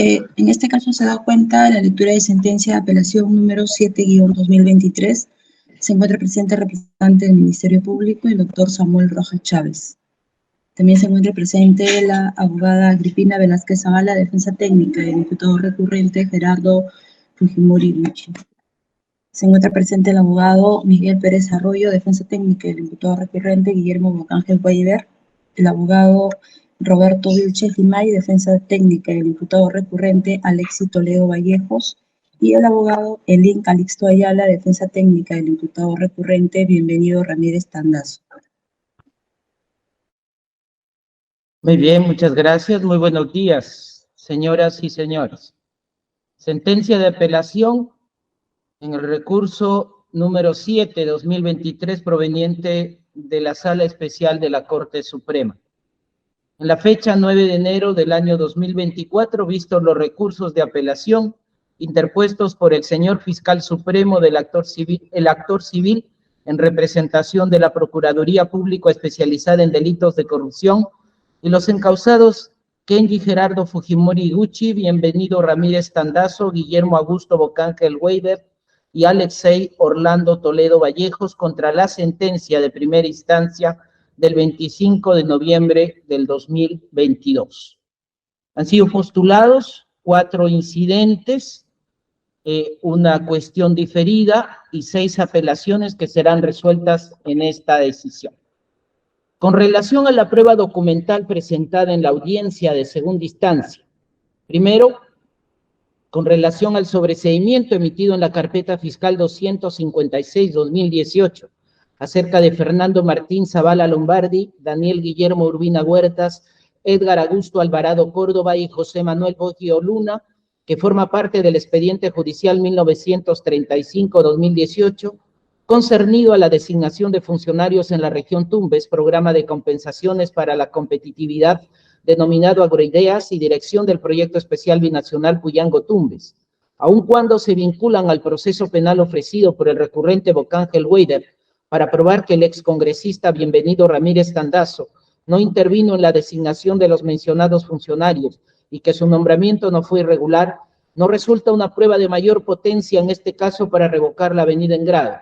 En este caso se da cuenta la lectura de sentencia de apelación número 7-2023. Se encuentra presente el representante del Ministerio Público, el doctor Samuel Rojas Chávez. También se encuentra presente la abogada Agripina Velázquez Zavala, defensa técnica, y el diputado recurrente Gerardo Fujimori Gucci. Se encuentra presente el abogado Miguel Pérez Arroyo, defensa técnica, y el diputado recurrente Guillermo Bocángel Weiber, el abogado Roberto Vilches Limay, defensa técnica, y el diputado recurrente Alexis Toledo Vallejos, y el abogado Elín Calixto Ayala, defensa técnica, y el diputado recurrente Bienvenido Ramírez Tandazo. Muy bien, muchas gracias. Muy buenos días, señoras y señores. Sentencia de apelación en el recurso número 7-2023 proveniente de la Sala Especial de la Corte Suprema. En la fecha 9 de enero del año 2024, vistos los recursos de apelación interpuestos por el señor Fiscal Supremo el actor civil en representación de la Procuraduría Pública Especializada en Delitos de Corrupción, y los encausados Kenji Gerardo Fujimori Gucci, Bienvenido Ramírez Tandazo, Guillermo Augusto Bocángel Weiber y Alexei Orlando Toledo Vallejos contra la sentencia de primera instancia del 25 de noviembre del 2022. Han sido postulados 4 incidentes, una cuestión diferida y 6 apelaciones que serán resueltas en esta decisión. Con relación a la prueba documental presentada en la audiencia de segunda instancia, primero, con relación al sobreseimiento emitido en la carpeta fiscal 256-2018, acerca de Fernando Martín Zavala Lombardi, Daniel Guillermo Urbina Huertas, Edgar Augusto Alvarado Córdoba y José Manuel Boggio Luna, que forma parte del expediente judicial 1935-2018, concernido a la designación de funcionarios en la región Tumbes, programa de compensaciones para la competitividad denominado Agroideas y dirección del proyecto especial binacional Puyango-Tumbes, aun cuando se vinculan al proceso penal ofrecido por el recurrente Bocángel Weiber para probar que el excongresista Bienvenido Ramírez Tandazo no intervino en la designación de los mencionados funcionarios y que su nombramiento no fue irregular, no resulta una prueba de mayor potencia en este caso para revocar la avenida en grado.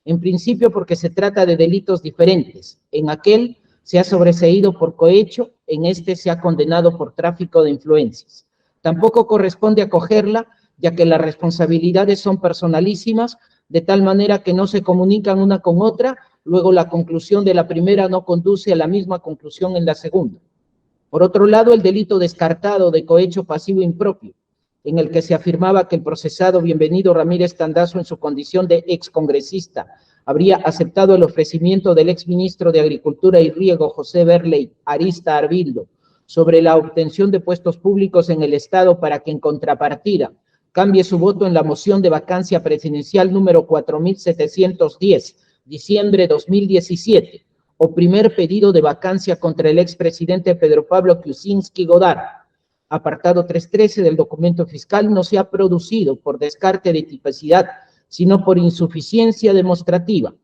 En principio porque se trata de delitos diferentes. En aquel se ha sobreseído por cohecho, en este se ha condenado por tráfico de influencias. Tampoco corresponde acogerla, ya que las responsabilidades son personalísimas, de tal manera que no se comunican una con otra, luego la conclusión de la primera no conduce a la misma conclusión en la segunda. Por otro lado, el delito descartado de cohecho pasivo impropio, en el que se afirmaba que el procesado Bienvenido Ramírez Tandazo, en su condición de excongresista, habría aceptado el ofrecimiento del exministro de Agricultura y Riego, José Berley Arista Arbildo, sobre la obtención de puestos públicos en el Estado para que en contrapartida cambie su voto en la moción de vacancia presidencial número 4710, diciembre 2017, o primer pedido de vacancia contra el expresidente Pedro Pablo Kuczynski Godard. Apartado 313 del documento fiscal, no se ha producido por descarte de tipicidad, sino por insuficiencia demostrativa,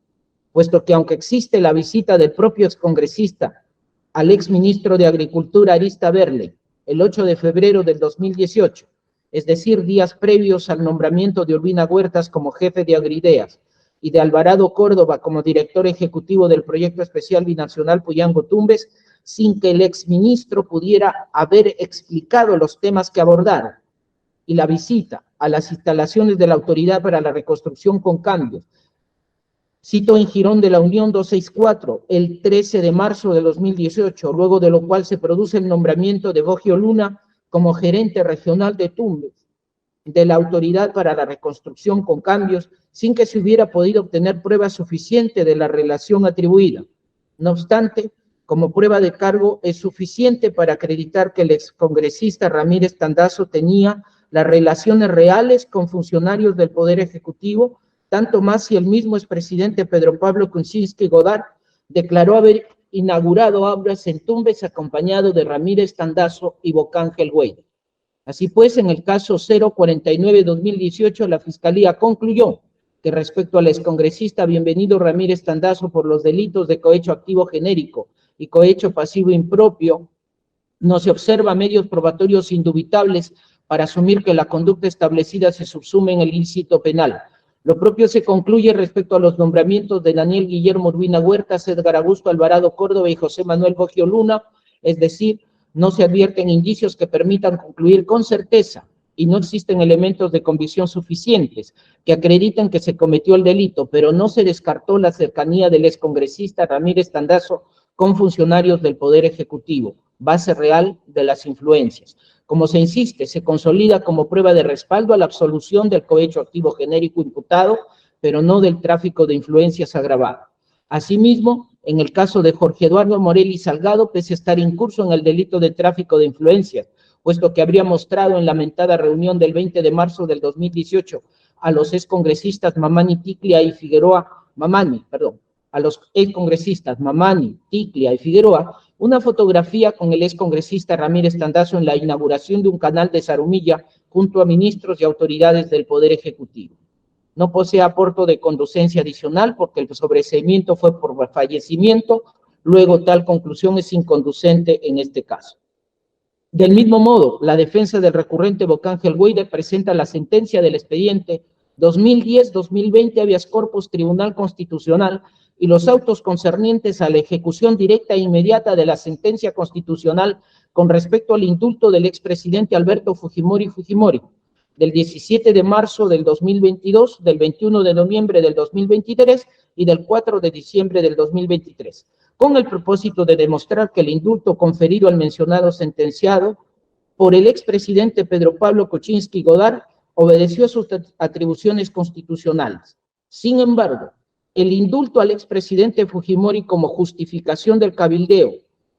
puesto que aunque existe la visita del propio excongresista al exministro de Agricultura Arista Berley el 8 de febrero del 2018, es decir, días previos al nombramiento de Urbina Huertas como jefe de Agrideas y de Alvarado Córdoba como director ejecutivo del proyecto especial binacional Puyango-Tumbes, sin que el exministro pudiera haber explicado los temas que abordaron, y la visita a las instalaciones de la Autoridad para la Reconstrucción con Cambios, cito en Girón de la Unión 264, el 13 de marzo de 2018, luego de lo cual se produce el nombramiento de Boggio Luna como gerente regional de Tumbes, de la Autoridad para la Reconstrucción con Cambios, sin que se hubiera podido obtener prueba suficiente de la relación atribuida. No obstante, como prueba de cargo es suficiente para acreditar que el excongresista Ramírez Tandazo tenía las relaciones reales con funcionarios del Poder Ejecutivo, tanto más si el mismo expresidente Pedro Pablo Kuczynski Godard declaró haber inaugurado obras en Tumbes acompañado de Ramírez Tandazo y Bocángel Weiber. Así pues, en el caso 049-2018, la Fiscalía concluyó que respecto al excongresista Bienvenido Ramírez Tandazo por los delitos de cohecho activo genérico y cohecho pasivo impropio, no se observa medios probatorios indubitables para asumir que la conducta establecida se subsume en el ilícito penal. Lo propio se concluye respecto a los nombramientos de Daniel Guillermo Urbina Huertas, Edgar Augusto Alvarado Córdoba y José Manuel Boggio Luna, es decir, no se advierten indicios que permitan concluir con certeza y no existen elementos de convicción suficientes que acrediten que se cometió el delito, pero no se descartó la cercanía del excongresista Ramírez Tandazo con funcionarios del Poder Ejecutivo, base real de las influencias. Como se insiste, se consolida como prueba de respaldo a la absolución del cohecho activo genérico imputado, pero no del tráfico de influencias agravado. Asimismo, en el caso de Jorge Eduardo Morelli Salgado, pese a estar incurso en el delito de tráfico de influencias, puesto que habría mostrado en la mentada reunión del 20 de marzo del 2018 a los excongresistas Mamani, Ticlia y Figueroa, a los excongresistas Mamani, Ticlia y Figueroa, una fotografía con el excongresista Ramírez Tandazo en la inauguración de un canal de Zarumilla junto a ministros y autoridades del Poder Ejecutivo. No posee aporte de conducencia adicional porque el sobreseimiento fue por fallecimiento, luego tal conclusión es inconducente en este caso. Del mismo modo, la defensa del recurrente Bocángel Weider presenta la sentencia del expediente 2010-2020 habeas corpus Tribunal Constitucional y los autos concernientes a la ejecución directa e inmediata de la sentencia constitucional con respecto al indulto del expresidente Alberto Fujimori del 17 de marzo del 2022, del 21 de noviembre del 2023 y del 4 de diciembre del 2023, con el propósito de demostrar que el indulto conferido al mencionado sentenciado por el expresidente Pedro Pablo Kuczynski Godard obedeció a sus atribuciones constitucionales. Sin embargo, el indulto al expresidente Fujimori como justificación del cabildeo,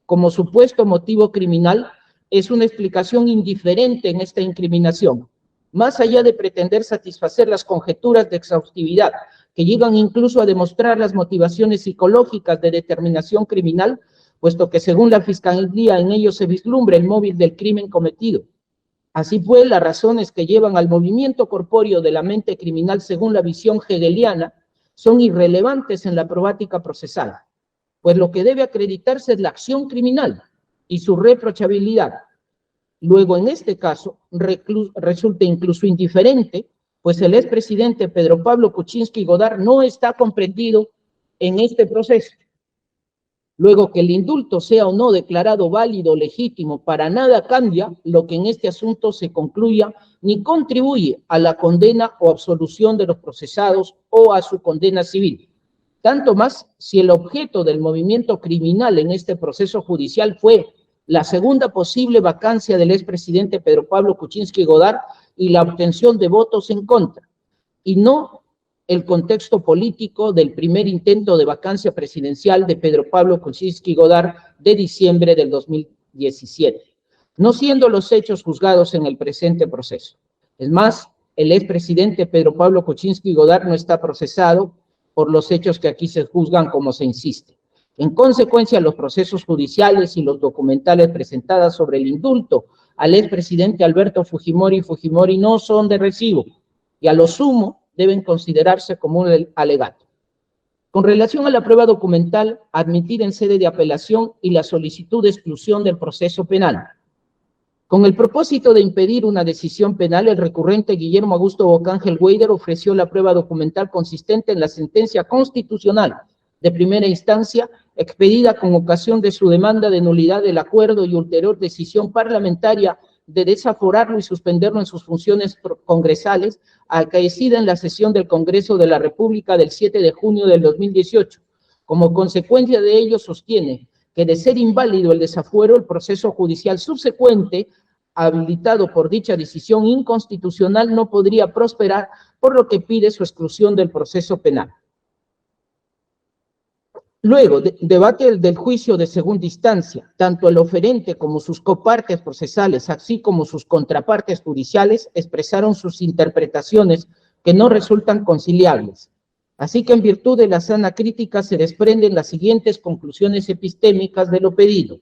como supuesto motivo criminal, es una explicación indiferente en esta incriminación, más allá de pretender satisfacer las conjeturas de exhaustividad, que llegan incluso a demostrar las motivaciones psicológicas de determinación criminal, puesto que según la Fiscalía en ello se vislumbra el móvil del crimen cometido. Así pues, las razones que llevan al movimiento corpóreo de la mente criminal según la visión hegeliana son irrelevantes en la probática procesal, pues lo que debe acreditarse es la acción criminal y su reprochabilidad. Luego, en este caso, resulta incluso indiferente, pues el expresidente Pedro Pablo Kuczynski Godard no está comprendido en este proceso. Luego, que el indulto sea o no declarado válido o legítimo, para nada cambia lo que en este asunto se concluya, ni contribuye a la condena o absolución de los procesados o a su condena civil. Tanto más si el objeto del movimiento criminal en este proceso judicial fue la segunda posible vacancia del expresidente Pedro Pablo Kuczynski Godard y la obtención de votos en contra, y no el contexto político del primer intento de vacancia presidencial de Pedro Pablo Kuczynski Godard de diciembre del 2017, no siendo los hechos juzgados en el presente proceso. Es más, el expresidente Pedro Pablo Kuczynski Godard no está procesado por los hechos que aquí se juzgan como se insiste. En consecuencia, los procesos judiciales y los documentales presentados sobre el indulto al expresidente Alberto Fujimori no son de recibo y a lo sumo deben considerarse como un alegato. Con relación a la prueba documental admitida en sede de apelación y la solicitud de exclusión del proceso penal, con el propósito de impedir una decisión penal, el recurrente Guillermo Augusto Bocángel Weider ofreció la prueba documental consistente en la sentencia constitucional de primera instancia expedida con ocasión de su demanda de nulidad del acuerdo y ulterior decisión parlamentaria de desaforarlo y suspenderlo en sus funciones congresales, acaecida en la sesión del Congreso de la República del 7 de junio del 2018. Como consecuencia de ello, sostiene que de ser inválido el desafuero, el proceso judicial subsecuente, habilitado por dicha decisión inconstitucional, no podría prosperar, por lo que pide su exclusión del proceso penal. Luego, debate del juicio de segunda instancia, tanto el oferente como sus copartes procesales, así como sus contrapartes judiciales, expresaron sus interpretaciones que no resultan conciliables. Así que en virtud de la sana crítica se desprenden las siguientes conclusiones epistémicas de lo pedido.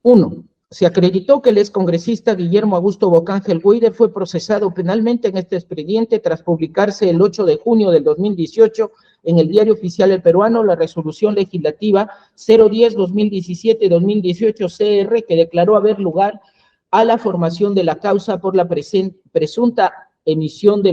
1. Se acreditó que el excongresista Guillermo Augusto Bocángel Weider fue procesado penalmente en este expediente tras publicarse el 8 de junio del 2018 en el Diario Oficial El Peruano la resolución legislativa 010-2017-2018 CR que declaró haber lugar a la formación de la causa por la presunta comisión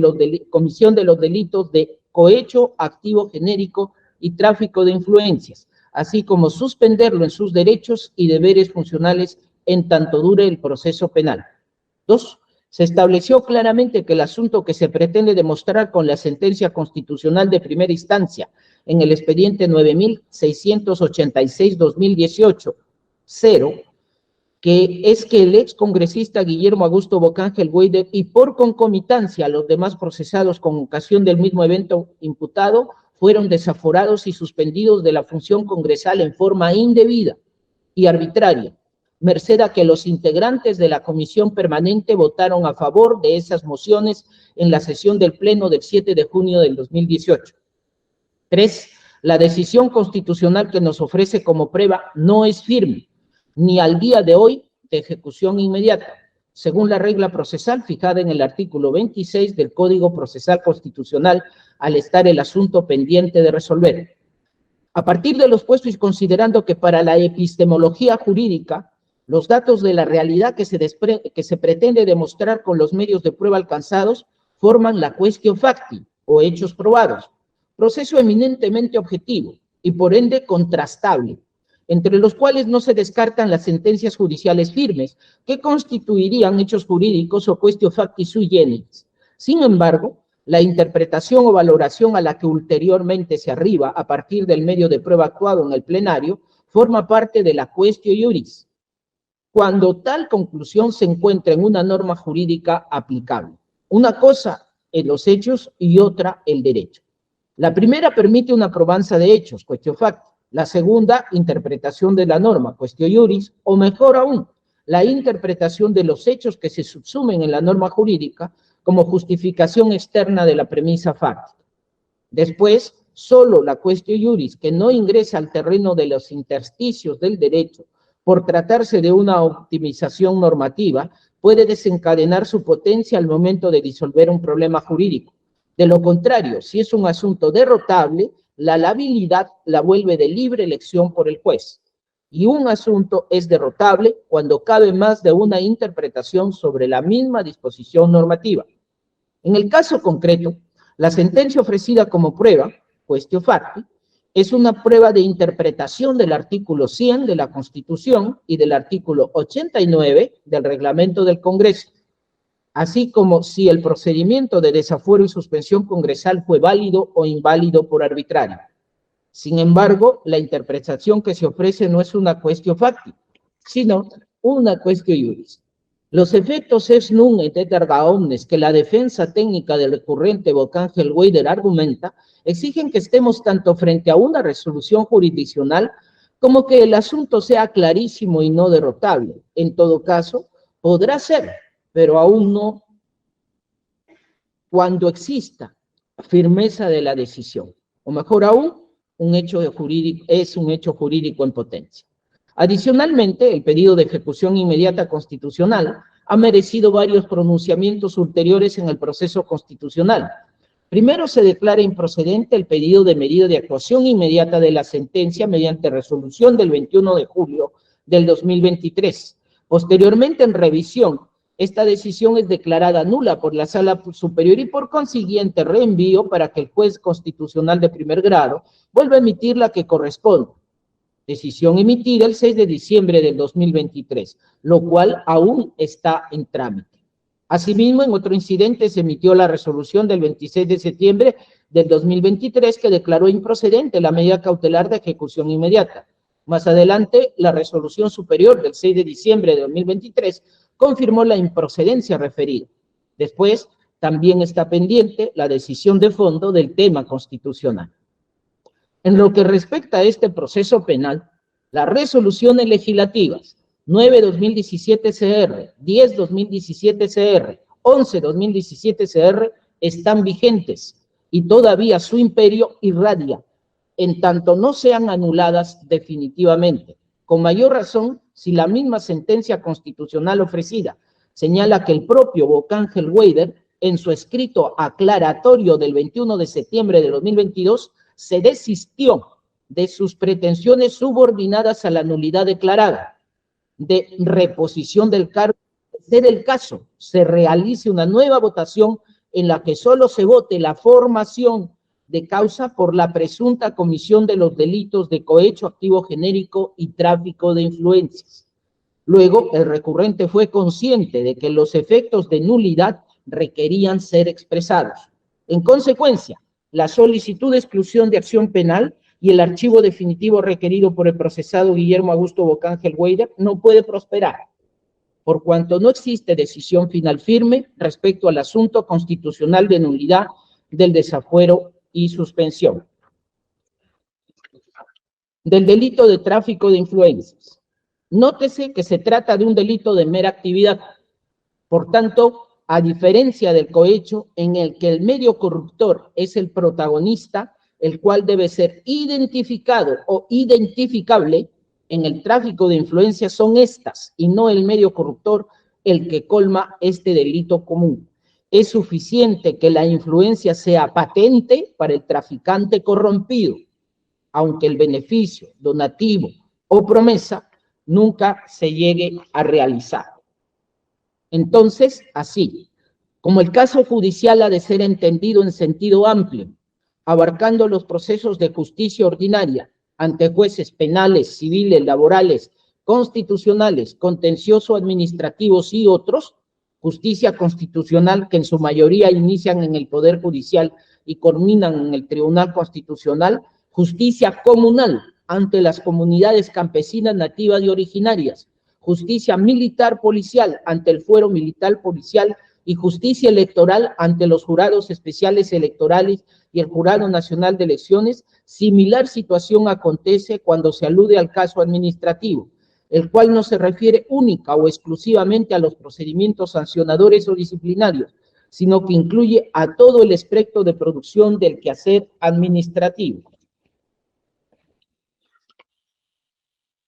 de los delitos de cohecho, activo genérico y tráfico de influencias, así como suspenderlo en sus derechos y deberes funcionales en tanto dure el proceso penal. 2. Se estableció claramente que el asunto que se pretende demostrar con la sentencia constitucional de primera instancia en el expediente 9686-2018, 0, que es que el excongresista Guillermo Augusto Bocángel Weider y por concomitancia los demás procesados con ocasión del mismo evento imputado fueron desaforados y suspendidos de la función congresal en forma indebida y arbitraria, merced a que los integrantes de la comisión permanente votaron a favor de esas mociones en la sesión del Pleno del 7 de junio del 2018. 3. La decisión constitucional que nos ofrece como prueba no es firme, ni al día de hoy de ejecución inmediata, según la regla procesal fijada en el artículo 26 del Código Procesal Constitucional, al estar el asunto pendiente de resolver. A partir de los puestos y considerando que para la epistemología jurídica, los datos de la realidad que se pretende demostrar con los medios de prueba alcanzados forman la quaestio facti, o hechos probados, proceso eminentemente objetivo y por ende contrastable, entre los cuales no se descartan las sentencias judiciales firmes, que constituirían hechos jurídicos o quaestio facti sui generis. Sin embargo, la interpretación o valoración a la que ulteriormente se arriba a partir del medio de prueba actuado en el plenario forma parte de la quaestio iuris, cuando tal conclusión se encuentra en una norma jurídica aplicable. Una cosa en los hechos y otra el derecho. La primera permite una probanza de hechos, quaestio facti. La segunda, interpretación de la norma, quaestio iuris, o mejor aún, la interpretación de los hechos que se subsumen en la norma jurídica como justificación externa de la premisa fáctica. Después, solo la quaestio iuris, que no ingresa al terreno de los intersticios del derecho por tratarse de una optimización normativa, puede desencadenar su potencia al momento de disolver un problema jurídico. De lo contrario, si es un asunto derrotable, la labilidad la vuelve de libre elección por el juez. Y un asunto es derrotable cuando cabe más de una interpretación sobre la misma disposición normativa. En el caso concreto, la sentencia ofrecida como prueba, quaestio facti, es una prueba de interpretación del artículo 100 de la Constitución y del artículo 89 del Reglamento del Congreso, así como si el procedimiento de desafuero y suspensión congresal fue válido o inválido por arbitrario. Sin embargo, la interpretación que se ofrece no es una quaestio facti, sino una quaestio iuris. Los efectos ex nunc et erga omnes que la defensa técnica del recurrente Bocángel Weider argumenta exigen que estemos tanto frente a una resolución jurisdiccional como que el asunto sea clarísimo y no derrotable. En todo caso, podrá ser, pero aún no cuando exista firmeza de la decisión, o mejor aún, es un hecho jurídico en potencia. Adicionalmente, el pedido de ejecución inmediata constitucional ha merecido varios pronunciamientos ulteriores en el proceso constitucional. Primero, se declara improcedente el pedido de medida de actuación inmediata de la sentencia mediante resolución del 21 de julio del 2023. Posteriormente, en revisión, esta decisión es declarada nula por la Sala Superior y por consiguiente reenvío para que el juez constitucional de primer grado vuelva a emitir la que corresponde. Decisión emitida el 6 de diciembre del 2023, lo cual aún está en trámite. Asimismo, en otro incidente se emitió la resolución del 26 de septiembre del 2023 que declaró improcedente la medida cautelar de ejecución inmediata. Más adelante, la resolución superior del 6 de diciembre de 2023 confirmó la improcedencia referida. Después, también está pendiente la decisión de fondo del tema constitucional. En lo que respecta a este proceso penal, las resoluciones legislativas 9-2017 CR, 10-2017 CR, 11-2017 CR están vigentes y todavía su imperio irradia, en tanto no sean anuladas definitivamente. Con mayor razón, si la misma sentencia constitucional ofrecida señala que el propio Bocángel Weider, en su escrito aclaratorio del 21 de septiembre de 2022, se desistió de sus pretensiones subordinadas a la nulidad declarada, de reposición del cargo ser el caso, se realice una nueva votación en la que solo se vote la formación de causa por la presunta comisión de los delitos de cohecho activo genérico y tráfico de influencias. Luego, el recurrente fue consciente de que los efectos de nulidad requerían ser expresados. En consecuencia, la solicitud de exclusión de acción penal y el archivo definitivo requerido por el procesado Guillermo Augusto Bocángel Gueider no puede prosperar, por cuanto no existe decisión final firme respecto al asunto constitucional de nulidad del desafuero y suspensión. Del delito de tráfico de influencias. Nótese que se trata de un delito de mera actividad. Por tanto, a diferencia del cohecho, en el que el medio corruptor es el protagonista, el cual debe ser identificado o identificable, en el tráfico de influencias son estas, y no el medio corruptor, el que colma este delito común. Es suficiente que la influencia sea patente para el traficante corrompido, aunque el beneficio, donativo o promesa nunca se llegue a realizar. Entonces, así, como el caso judicial ha de ser entendido en sentido amplio, abarcando los procesos de justicia ordinaria ante jueces penales, civiles, laborales, constitucionales, contencioso-administrativos y otros, justicia constitucional que en su mayoría inician en el Poder Judicial y culminan en el Tribunal Constitucional, justicia comunal ante las comunidades campesinas nativas y originarias, justicia militar policial ante el fuero militar policial y justicia electoral ante los jurados especiales electorales y el Jurado Nacional de Elecciones. Similar situación acontece cuando se alude al caso administrativo, el cual no se refiere única o exclusivamente a los procedimientos sancionadores o disciplinarios, sino que incluye a todo el espectro de producción del quehacer administrativo.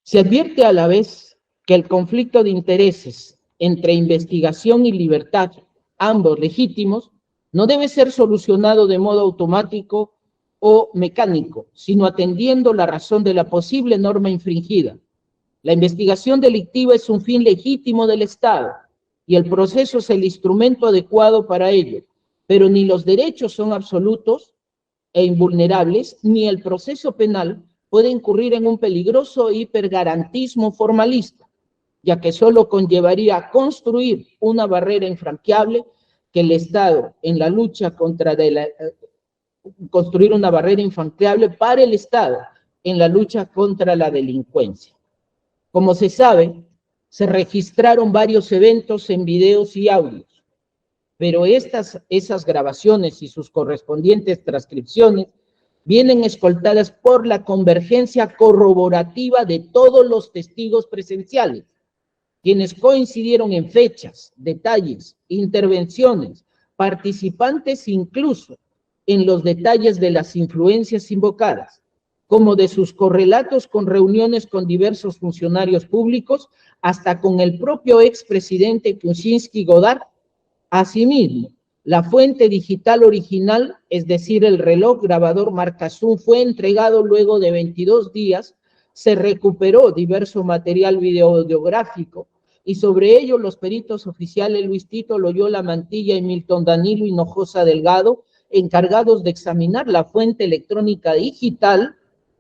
Se advierte a la vez que el conflicto de intereses entre investigación y libertad, ambos legítimos, no debe ser solucionado de modo automático o mecánico, sino atendiendo la razón de la posible norma infringida. La investigación delictiva es un fin legítimo del Estado y el proceso es el instrumento adecuado para ello, pero ni los derechos son absolutos e invulnerables, ni el proceso penal puede incurrir en un peligroso hipergarantismo formalista, ya que solo conllevaría a construir una barrera infranqueable que el Estado en la lucha construir una barrera infranqueable para el Estado en la lucha contra la delincuencia. Como se sabe, se registraron varios eventos en videos y audios, pero esas grabaciones y sus correspondientes transcripciones vienen escoltadas por la convergencia corroborativa de todos los testigos presenciales, quienes coincidieron en fechas, detalles, intervenciones, participantes incluso en los detalles de las influencias invocadas, como de sus correlatos con reuniones con diversos funcionarios públicos, hasta con el propio expresidente Kuczynski Godard. Asimismo, la fuente digital original, es decir, el reloj grabador marca Zoom, fue entregado luego de 22 días, se recuperó diverso material videográfico y sobre ello los peritos oficiales Luis Tito Loyola Mantilla y Milton Danilo Hinojosa Delgado, encargados de examinar la fuente electrónica digital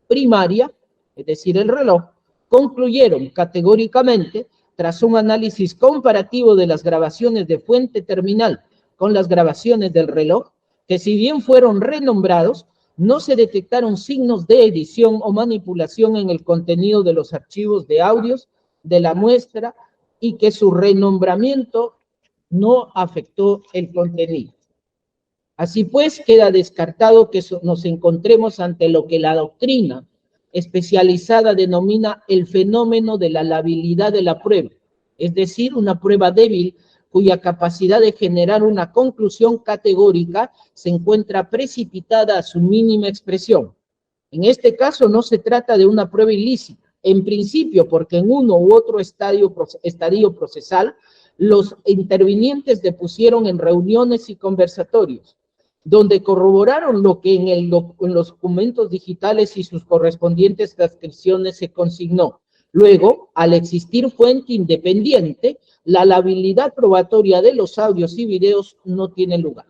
primaria, es decir, el reloj, concluyeron categóricamente, tras un análisis comparativo de las grabaciones de fuente terminal con las grabaciones del reloj, que si bien fueron renombrados, no se detectaron signos de edición o manipulación en el contenido de los archivos de audios de la muestra y que su renombramiento no afectó el contenido. Así pues, queda descartado que nos encontremos ante lo que la doctrina especializada denomina el fenómeno de la labilidad de la prueba, es decir, una prueba débil cuya capacidad de generar una conclusión categórica se encuentra precipitada a su mínima expresión. En este caso no se trata de una prueba ilícita, en principio porque en uno u otro estadio procesal los intervinientes depusieron en reuniones y conversatorios, donde corroboraron lo que en los documentos digitales y sus correspondientes transcripciones se consignó. Luego, al existir fuente independiente, la labilidad probatoria de los audios y videos no tiene lugar.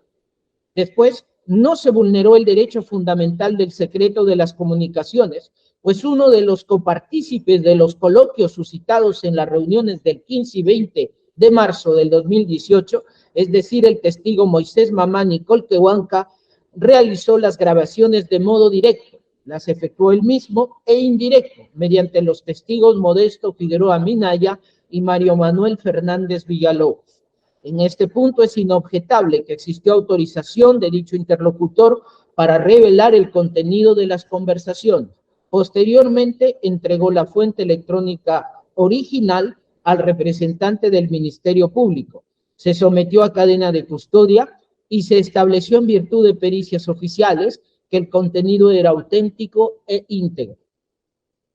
Después, no se vulneró el derecho fundamental del secreto de las comunicaciones, pues uno de los copartícipes de los coloquios suscitados en las reuniones del 15 y 20 de marzo del 2018, es decir, el testigo Moisés Mamani Colquehuanca, realizó las grabaciones de modo directo, las efectuó él mismo e indirecto, mediante los testigos Modesto Figueroa Minaya y Mario Manuel Fernández Villalobos. En este punto es inobjetable que existió autorización de dicho interlocutor para revelar el contenido de las conversaciones. Posteriormente entregó la fuente electrónica original al representante del Ministerio Público. Se sometió a cadena de custodia y se estableció en virtud de pericias oficiales que el contenido era auténtico e íntegro.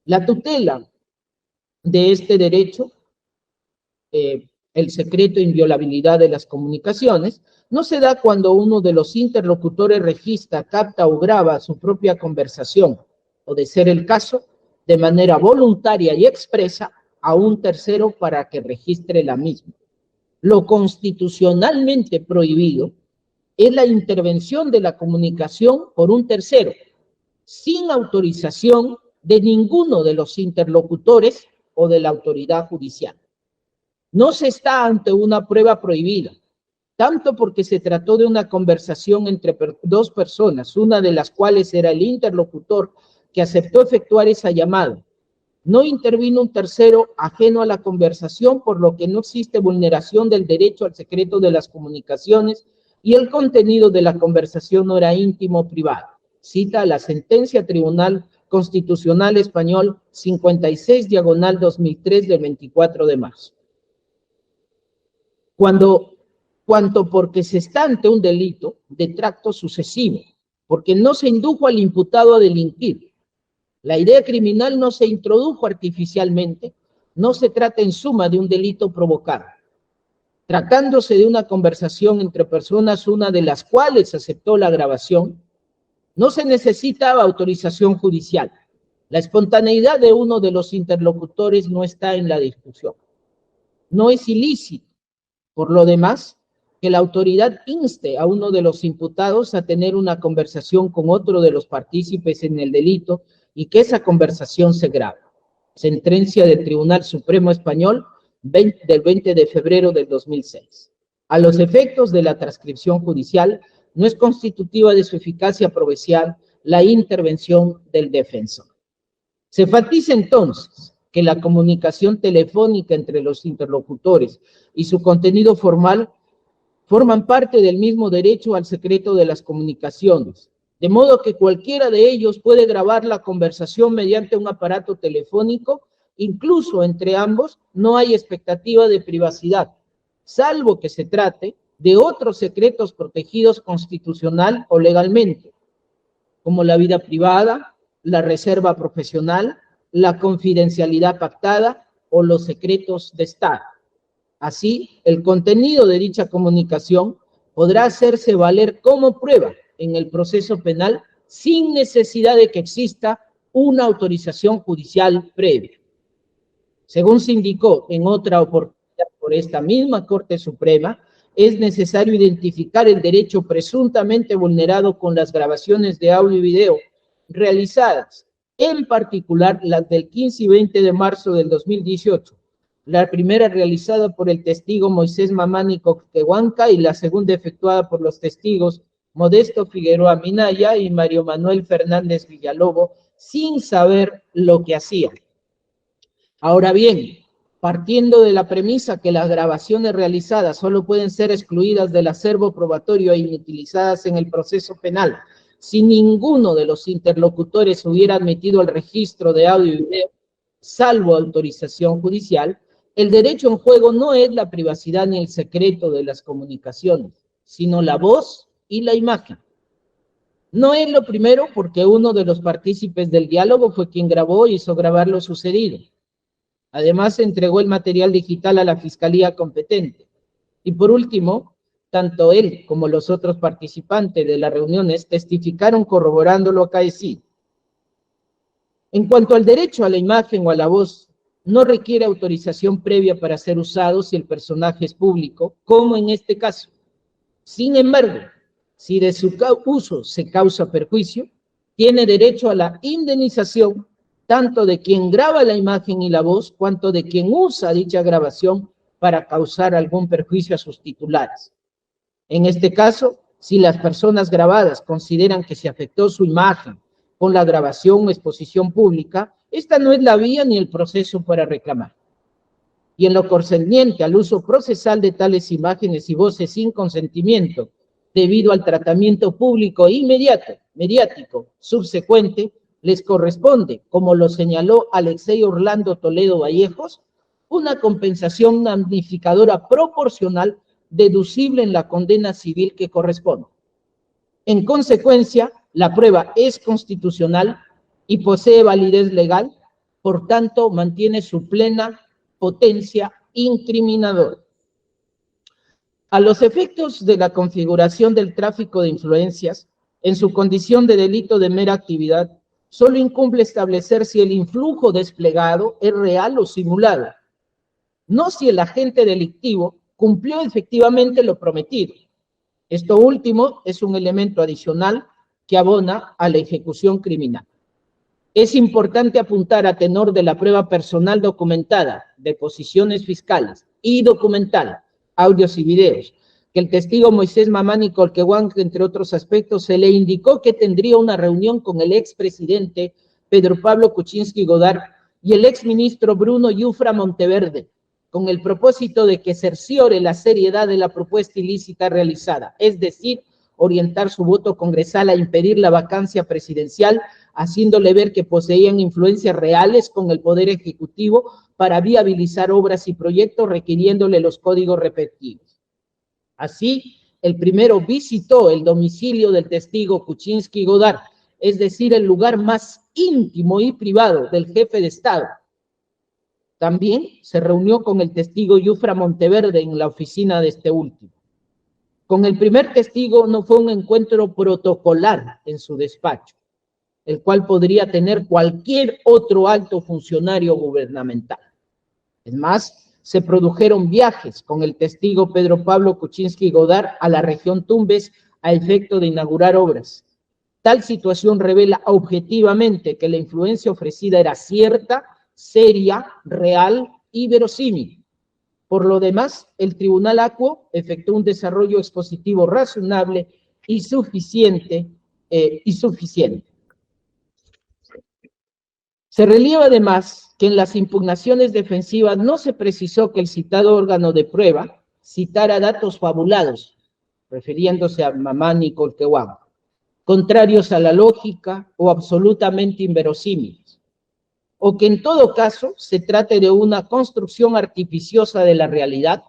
La tutela de este derecho, el secreto e inviolabilidad de las comunicaciones, no se da cuando uno de los interlocutores registra, capta o graba su propia conversación, o de ser el caso, de manera voluntaria y expresa a un tercero para que registre la misma. Lo constitucionalmente prohibido es la intervención de la comunicación por un tercero, sin autorización de ninguno de los interlocutores o de la autoridad judicial. No se está ante una prueba prohibida, tanto porque se trató de una conversación entre dos personas, una de las cuales era el interlocutor que aceptó efectuar esa llamada. No intervino un tercero ajeno a la conversación, por lo que no existe vulneración del derecho al secreto de las comunicaciones y el contenido de la conversación no era íntimo o privado. Cita la sentencia Tribunal Constitucional Español 56/2003 del 24 de marzo. Cuanto porque se está ante un delito de tracto sucesivo, porque no se indujo al imputado a delinquir. La idea criminal no se introdujo artificialmente, no se trata en suma de un delito provocado. Tratándose de una conversación entre personas, una de las cuales aceptó la grabación, no se necesitaba autorización judicial. La espontaneidad de uno de los interlocutores no está en la discusión. No es ilícito, por lo demás, que la autoridad inste a uno de los imputados a tener una conversación con otro de los partícipes en el delito y que esa conversación se grabe. Sentencia del Tribunal Supremo Español del 20 de febrero del 2006. A los efectos de la transcripción judicial, no es constitutiva de su eficacia procesal la intervención del defensor. Se enfatiza entonces que la comunicación telefónica entre los interlocutores y su contenido formal forman parte del mismo derecho al secreto de las comunicaciones, de modo que cualquiera de ellos puede grabar la conversación mediante un aparato telefónico, incluso entre ambos no hay expectativa de privacidad, salvo que se trate de otros secretos protegidos constitucional o legalmente, como la vida privada, la reserva profesional, la confidencialidad pactada o los secretos de Estado. Así, el contenido de dicha comunicación podrá hacerse valer como prueba en el proceso penal sin necesidad de que exista una autorización judicial previa. Según se indicó en otra oportunidad por esta misma Corte Suprema, es necesario identificar el derecho presuntamente vulnerado con las grabaciones de audio y video realizadas, en particular las del 15 y 20 de marzo del 2018, la primera realizada por el testigo Moisés Mamani Colquehuanca y la segunda efectuada por los testigos Modesto Figueroa Minaya y Mario Manuel Fernández Villalobos, sin saber lo que hacían. Ahora bien, partiendo de la premisa que las grabaciones realizadas solo pueden ser excluidas del acervo probatorio e inutilizadas en el proceso penal, si ninguno de los interlocutores hubiera admitido el registro de audio y video, salvo autorización judicial, el derecho en juego no es la privacidad ni el secreto de las comunicaciones, sino la voz y la imagen. No es lo primero porque uno de los partícipes del diálogo fue quien grabó y hizo grabar lo sucedido. Además, se entregó el material digital a la Fiscalía competente. Y por último, tanto él como los otros participantes de las reuniones testificaron corroborando lo acaecido. En cuanto al derecho a la imagen o a la voz, no requiere autorización previa para ser usado si el personaje es público, como en este caso. Sin embargo, si de su uso se causa perjuicio, tiene derecho a la indemnización tanto de quien graba la imagen y la voz, cuanto de quien usa dicha grabación para causar algún perjuicio a sus titulares. En este caso, si las personas grabadas consideran que se afectó su imagen con la grabación o exposición pública, esta no es la vía ni el proceso para reclamar. Y en lo concerniente al uso procesal de tales imágenes y voces sin consentimiento, debido al tratamiento público e mediático subsecuente, les corresponde, como lo señaló Alexei Orlando Toledo Vallejos, una compensación magnificadora proporcional deducible en la condena civil que corresponde. En consecuencia, la prueba es constitucional y posee validez legal, por tanto, mantiene su plena potencia incriminadora. A los efectos de la configuración del tráfico de influencias, en su condición de delito de mera actividad, solo incumbe establecer si el influjo desplegado es real o simulado, no si el agente delictivo cumplió efectivamente lo prometido. Esto último es un elemento adicional que abona a la ejecución criminal. Es importante apuntar a tenor de la prueba personal documentada, deposiciones fiscales y documental, audios y videos, que el testigo Moisés Mamani Colquehuán, entre otros aspectos, se le indicó que tendría una reunión con el expresidente Pedro Pablo Kuczynski Godard y el exministro Bruno Yufra Monteverde, con el propósito de que cerciore la seriedad de la propuesta ilícita realizada, es decir, orientar su voto congresal a impedir la vacancia presidencial, haciéndole ver que poseían influencias reales con el Poder Ejecutivo para viabilizar obras y proyectos requiriéndole los códigos respectivos. Así, el primero visitó el domicilio del testigo Kuczynski Godard, es decir, el lugar más íntimo y privado del jefe de Estado. También se reunió con el testigo Yufra Monteverde en la oficina de este último. Con el primer testigo no fue un encuentro protocolar en su despacho, el cual podría tener cualquier otro alto funcionario gubernamental. Es más, se produjeron viajes con el testigo Pedro Pablo Kuczynski Godard a la región Tumbes a efecto de inaugurar obras. Tal situación revela objetivamente que la influencia ofrecida era cierta, seria, real y verosímil. Por lo demás, el Tribunal Acuo efectuó un desarrollo expositivo razonable y suficiente. Se relieva además que en las impugnaciones defensivas no se precisó que el citado órgano de prueba citara datos fabulados, refiriéndose a Mamani y Colquehuán, contrarios a la lógica o absolutamente inverosímiles, o que en todo caso se trate de una construcción artificiosa de la realidad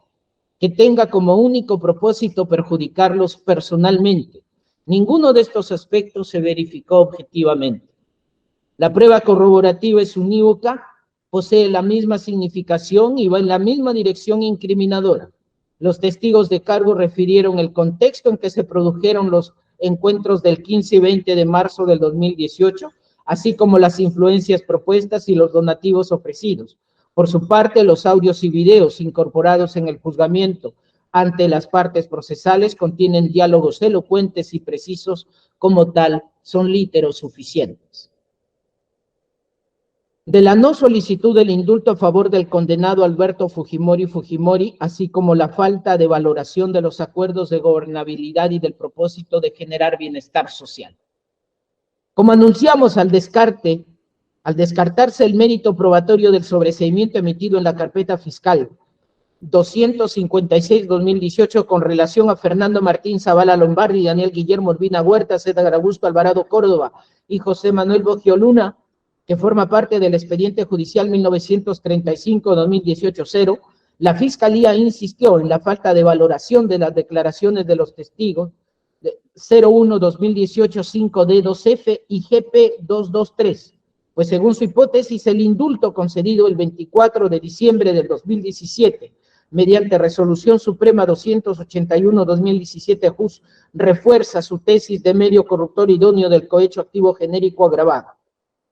que tenga como único propósito perjudicarlos personalmente. Ninguno de estos aspectos se verificó objetivamente. La prueba corroborativa es unívoca, posee la misma significación y va en la misma dirección incriminadora. Los testigos de cargo refirieron el contexto en que se produjeron los encuentros del 15 y 20 de marzo del 2018, así como las influencias propuestas y los donativos ofrecidos. Por su parte, los audios y videos incorporados en el juzgamiento ante las partes procesales contienen diálogos elocuentes y precisos, como tal, son líteros suficientes. De la no solicitud del indulto a favor del condenado Alberto Fujimori, así como la falta de valoración de los acuerdos de gobernabilidad y del propósito de generar bienestar social. Como anunciamos al descartarse el mérito probatorio del sobreseimiento emitido en la carpeta fiscal 256-2018 con relación a Fernando Martín Zavala Lombardi, Daniel Guillermo Urbina Huerta, César Augusto Alvarado Córdoba y José Manuel Boggio Luna, que forma parte del expediente judicial 1935-2018-0, la Fiscalía insistió en la falta de valoración de las declaraciones de los testigos 01-2018 5D2F y GP223, pues según su hipótesis, el indulto concedido el 24 de diciembre del 2017, mediante Resolución Suprema 281-2017 JUS, refuerza su tesis de medio corruptor idóneo del cohecho activo genérico agravado.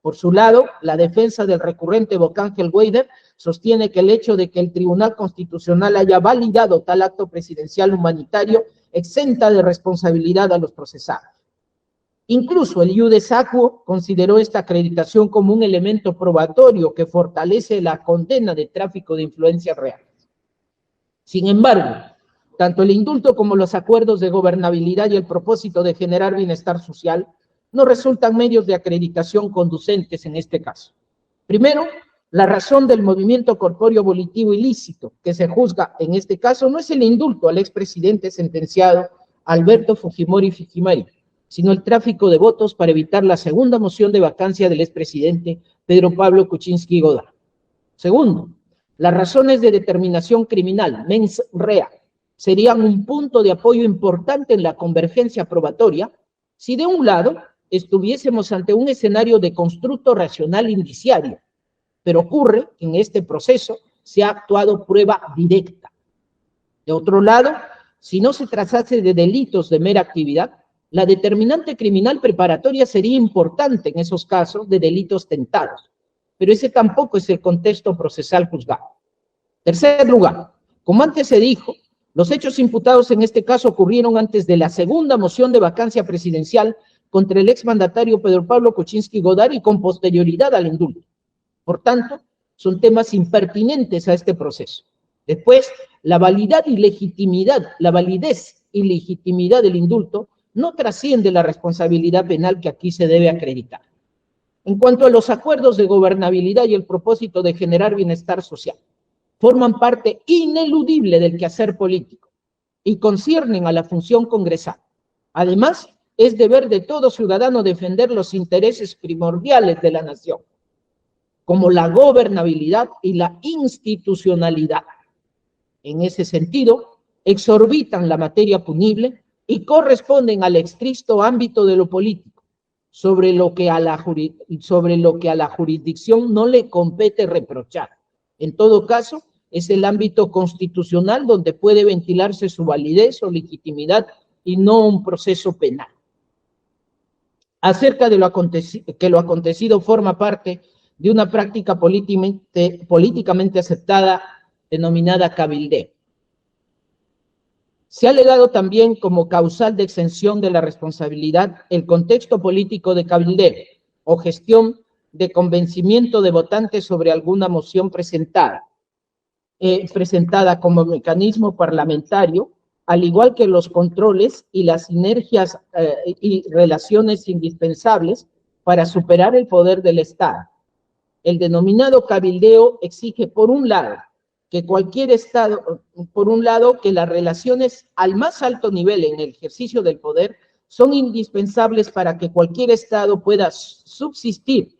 Por su lado, la defensa del recurrente Bocángel Weider sostiene que el hecho de que el Tribunal Constitucional haya validado tal acto presidencial humanitario exenta de responsabilidad a los procesados. Incluso el Iudex Aquo consideró esta acreditación como un elemento probatorio que fortalece la condena de tráfico de influencias reales. Sin embargo, tanto el indulto como los acuerdos de gobernabilidad y el propósito de generar bienestar social no resultan medios de acreditación conducentes en este caso. Primero, la razón del movimiento corpóreo volitivo ilícito que se juzga en este caso no es el indulto al expresidente sentenciado Alberto Fujimori Fujimori, sino el tráfico de votos para evitar la segunda moción de vacancia del expresidente Pedro Pablo Kuczynski Godard. Segundo, las razones de determinación criminal, mens rea, serían un punto de apoyo importante en la convergencia probatoria si de un lado estuviésemos ante un escenario de constructo racional indiciario, pero ocurre que en este proceso se ha actuado prueba directa. De otro lado, si no se tratase de delitos de mera actividad, la determinante criminal preparatoria sería importante en esos casos de delitos tentados, pero ese tampoco es el contexto procesal juzgado. Tercer lugar, como antes se dijo, los hechos imputados en este caso ocurrieron antes de la segunda moción de vacancia presidencial contra el exmandatario Pedro Pablo Kuczynski Godard y con posterioridad al indulto. Por tanto, son temas impertinentes a este proceso. Después, la validez y legitimidad del indulto no trasciende la responsabilidad penal que aquí se debe acreditar. En cuanto a los acuerdos de gobernabilidad y el propósito de generar bienestar social, forman parte ineludible del quehacer político y conciernen a la función congresal. Además, es deber de todo ciudadano defender los intereses primordiales de la nación, como la gobernabilidad y la institucionalidad. En ese sentido, exorbitan la materia punible y corresponden al estricto ámbito de lo político, sobre lo que a la jurisdicción no le compete reprochar. En todo caso, es el ámbito constitucional donde puede ventilarse su validez o legitimidad y no un proceso penal. Acerca de lo acontecido forma parte de una práctica políticamente aceptada denominada cabildeo. Se ha alegado también como causal de exención de la responsabilidad el contexto político de cabildeo o gestión de convencimiento de votantes sobre alguna moción presentada como mecanismo parlamentario, al igual que los controles y las sinergias y relaciones indispensables para superar el poder del Estado. El denominado cabildeo exige, por un lado, que las relaciones al más alto nivel en el ejercicio del poder son indispensables para que cualquier Estado pueda subsistir.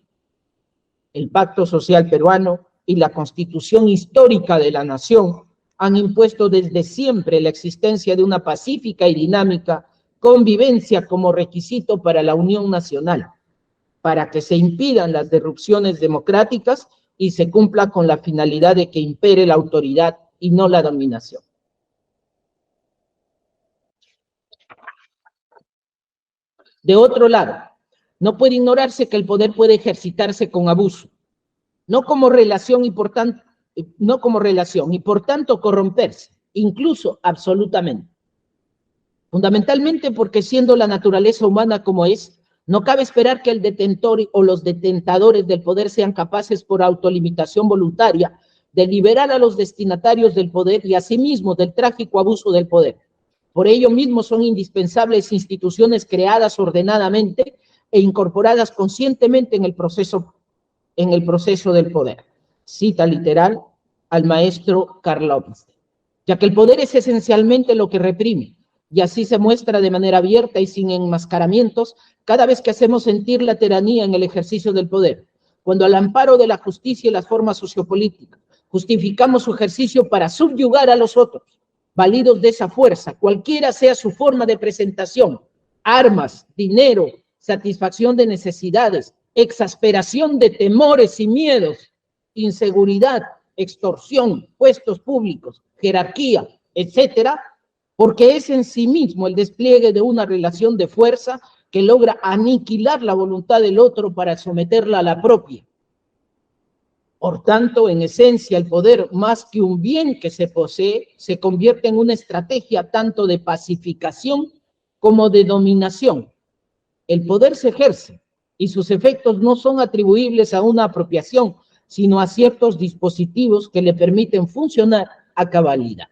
El Pacto Social Peruano y la Constitución Histórica de la Nación han impuesto desde siempre la existencia de una pacífica y dinámica convivencia como requisito para la unión nacional, para que se impidan las disrupciones democráticas y se cumpla con la finalidad de que impere la autoridad y no la dominación. De otro lado, no puede ignorarse que el poder puede ejercitarse con abuso, no como relación y por tanto corromperse, incluso absolutamente. Fundamentalmente porque siendo la naturaleza humana como es, no cabe esperar que el detentor o los detentadores del poder sean capaces por autolimitación voluntaria de liberar a los destinatarios del poder y asimismo del trágico abuso del poder. Por ello mismo son indispensables instituciones creadas ordenadamente e incorporadas conscientemente en el proceso del poder. Cita literal al maestro Karl Lovenstein. Ya que el poder es esencialmente lo que reprime, y así se muestra de manera abierta y sin enmascaramientos cada vez que hacemos sentir la tiranía en el ejercicio del poder, cuando al amparo de la justicia y las formas sociopolíticas justificamos su ejercicio para subyugar a los otros, validos de esa fuerza, cualquiera sea su forma de presentación, armas, dinero, satisfacción de necesidades, exasperación de temores y miedos, inseguridad, extorsión, puestos públicos, jerarquía, etcétera, porque es en sí mismo el despliegue de una relación de fuerza que logra aniquilar la voluntad del otro para someterla a la propia. Por tanto, en esencia, el poder, más que un bien que se posee, se convierte en una estrategia tanto de pacificación como de dominación. El poder se ejerce y sus efectos no son atribuibles a una apropiación, sino a ciertos dispositivos que le permiten funcionar a cabalidad.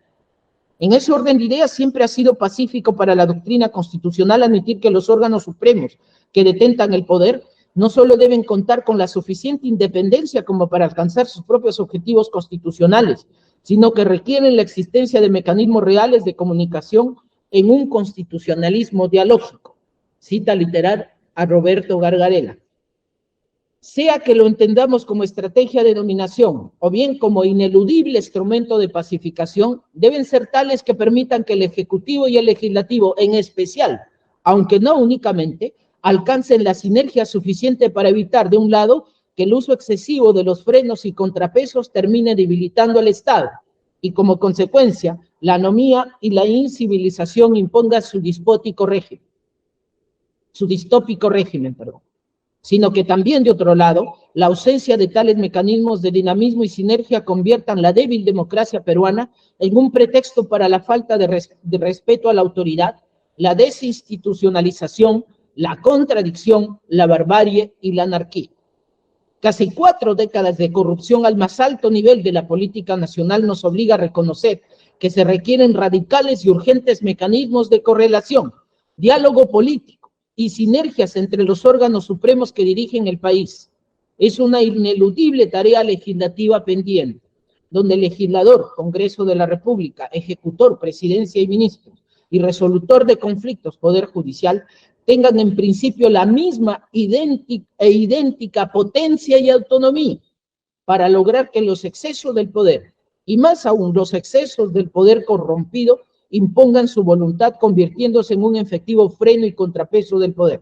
En ese orden de ideas siempre ha sido pacífico para la doctrina constitucional admitir que los órganos supremos que detentan el poder no solo deben contar con la suficiente independencia como para alcanzar sus propios objetivos constitucionales, sino que requieren la existencia de mecanismos reales de comunicación en un constitucionalismo dialógico. Cita literal a Roberto Gargarella. Sea que lo entendamos como estrategia de dominación o bien como ineludible instrumento de pacificación, deben ser tales que permitan que el Ejecutivo y el Legislativo, en especial, aunque no únicamente, alcancen la sinergia suficiente para evitar, de un lado, que el uso excesivo de los frenos y contrapesos termine debilitando al Estado y, como consecuencia, la anomía y la incivilización impongan su distópico régimen, sino que también, de otro lado, la ausencia de tales mecanismos de dinamismo y sinergia conviertan la débil democracia peruana en un pretexto para la falta de respeto a la autoridad, la desinstitucionalización, la contradicción, la barbarie y la anarquía. Casi 4 décadas de corrupción al más alto nivel de la política nacional nos obliga a reconocer que se requieren radicales y urgentes mecanismos de correlación, diálogo político y sinergias entre los órganos supremos que dirigen el país. Es una ineludible tarea legislativa pendiente, donde el legislador, Congreso de la República, ejecutor, presidencia y ministros, y resolutor de conflictos, Poder Judicial, tengan en principio la misma idéntica potencia y autonomía para lograr que los excesos del poder, y más aún los excesos del poder corrompido, impongan su voluntad convirtiéndose en un efectivo freno y contrapeso del poder,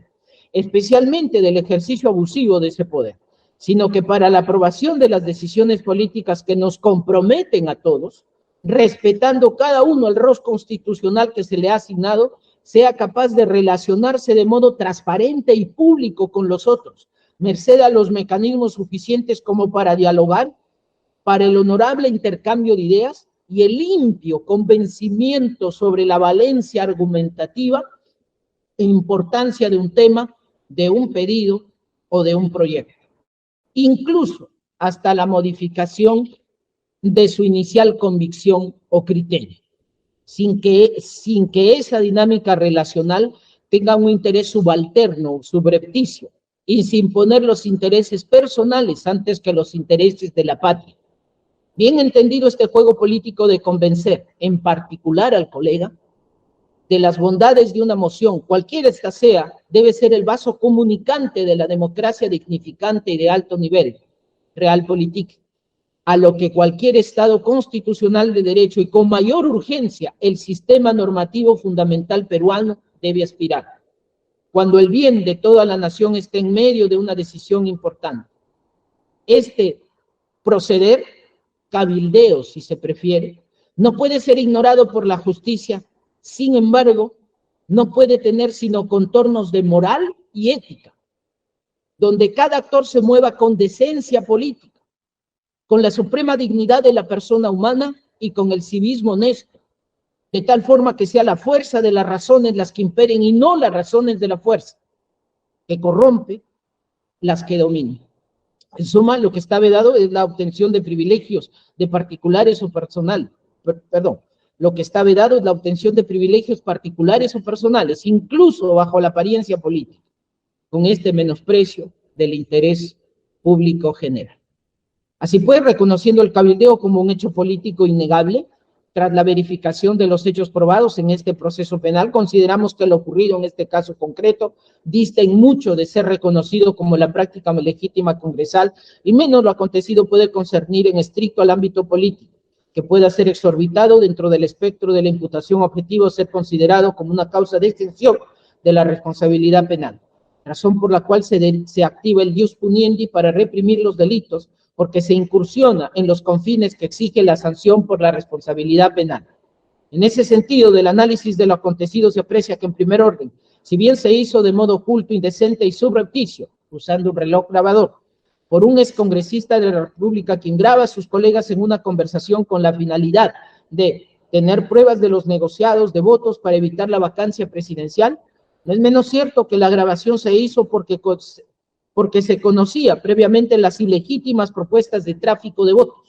especialmente del ejercicio abusivo de ese poder, sino que para la aprobación de las decisiones políticas que nos comprometen a todos, respetando cada uno el rol constitucional que se le ha asignado, sea capaz de relacionarse de modo transparente y público con los otros, merced a los mecanismos suficientes como para dialogar, para el honorable intercambio de ideas y el limpio convencimiento sobre la valencia argumentativa e importancia de un tema, de un pedido o de un proyecto. Incluso hasta la modificación de su inicial convicción o criterio, sin que esa dinámica relacional tenga un interés subalterno, subrepticio, y sin poner los intereses personales antes que los intereses de la patria. Bien entendido este juego político de convencer, en particular al colega, de las bondades de una moción, cualquiera esta sea, debe ser el vaso comunicante de la democracia dignificante y de alto nivel, realpolitik, a lo que cualquier Estado constitucional de derecho y con mayor urgencia el sistema normativo fundamental peruano debe aspirar, cuando el bien de toda la nación esté en medio de una decisión importante. Este proceder, cabildeo si se prefiere, no puede ser ignorado por la justicia, sin embargo, no puede tener sino contornos de moral y ética, donde cada actor se mueva con decencia política, con la suprema dignidad de la persona humana y con el civismo honesto, de tal forma que sea la fuerza de las razones las que imperen y no las razones de la fuerza, que corrompe, las que dominan. En suma, lo que está vedado es la obtención de privilegios de particulares o personales, lo que está vedado es la obtención de privilegios particulares o personales, incluso bajo la apariencia política, con este menosprecio del interés público general. Así pues, reconociendo el cabildeo como un hecho político innegable, tras la verificación de los hechos probados en este proceso penal, consideramos que lo ocurrido en este caso concreto dista en mucho de ser reconocido como la práctica legítima congresal, y menos lo acontecido puede concernir en estricto al ámbito político, que pueda ser exorbitado dentro del espectro de la imputación objetiva o ser considerado como una causa de extinción de la responsabilidad penal, razón por la cual se activa el ius puniendi para reprimir los delitos, porque se incursiona en los confines que exige la sanción por la responsabilidad penal. En ese sentido, del análisis de lo acontecido se aprecia que, en primer orden, Si bien se hizo de modo oculto, indecente y subrepticio, usando un reloj grabador, por un excongresista de la República quien graba a sus colegas en una conversación con la finalidad de tener pruebas de los negociados de votos para evitar la vacancia presidencial, no es menos cierto que la grabación se hizo porque se conocía previamente las ilegítimas propuestas de tráfico de votos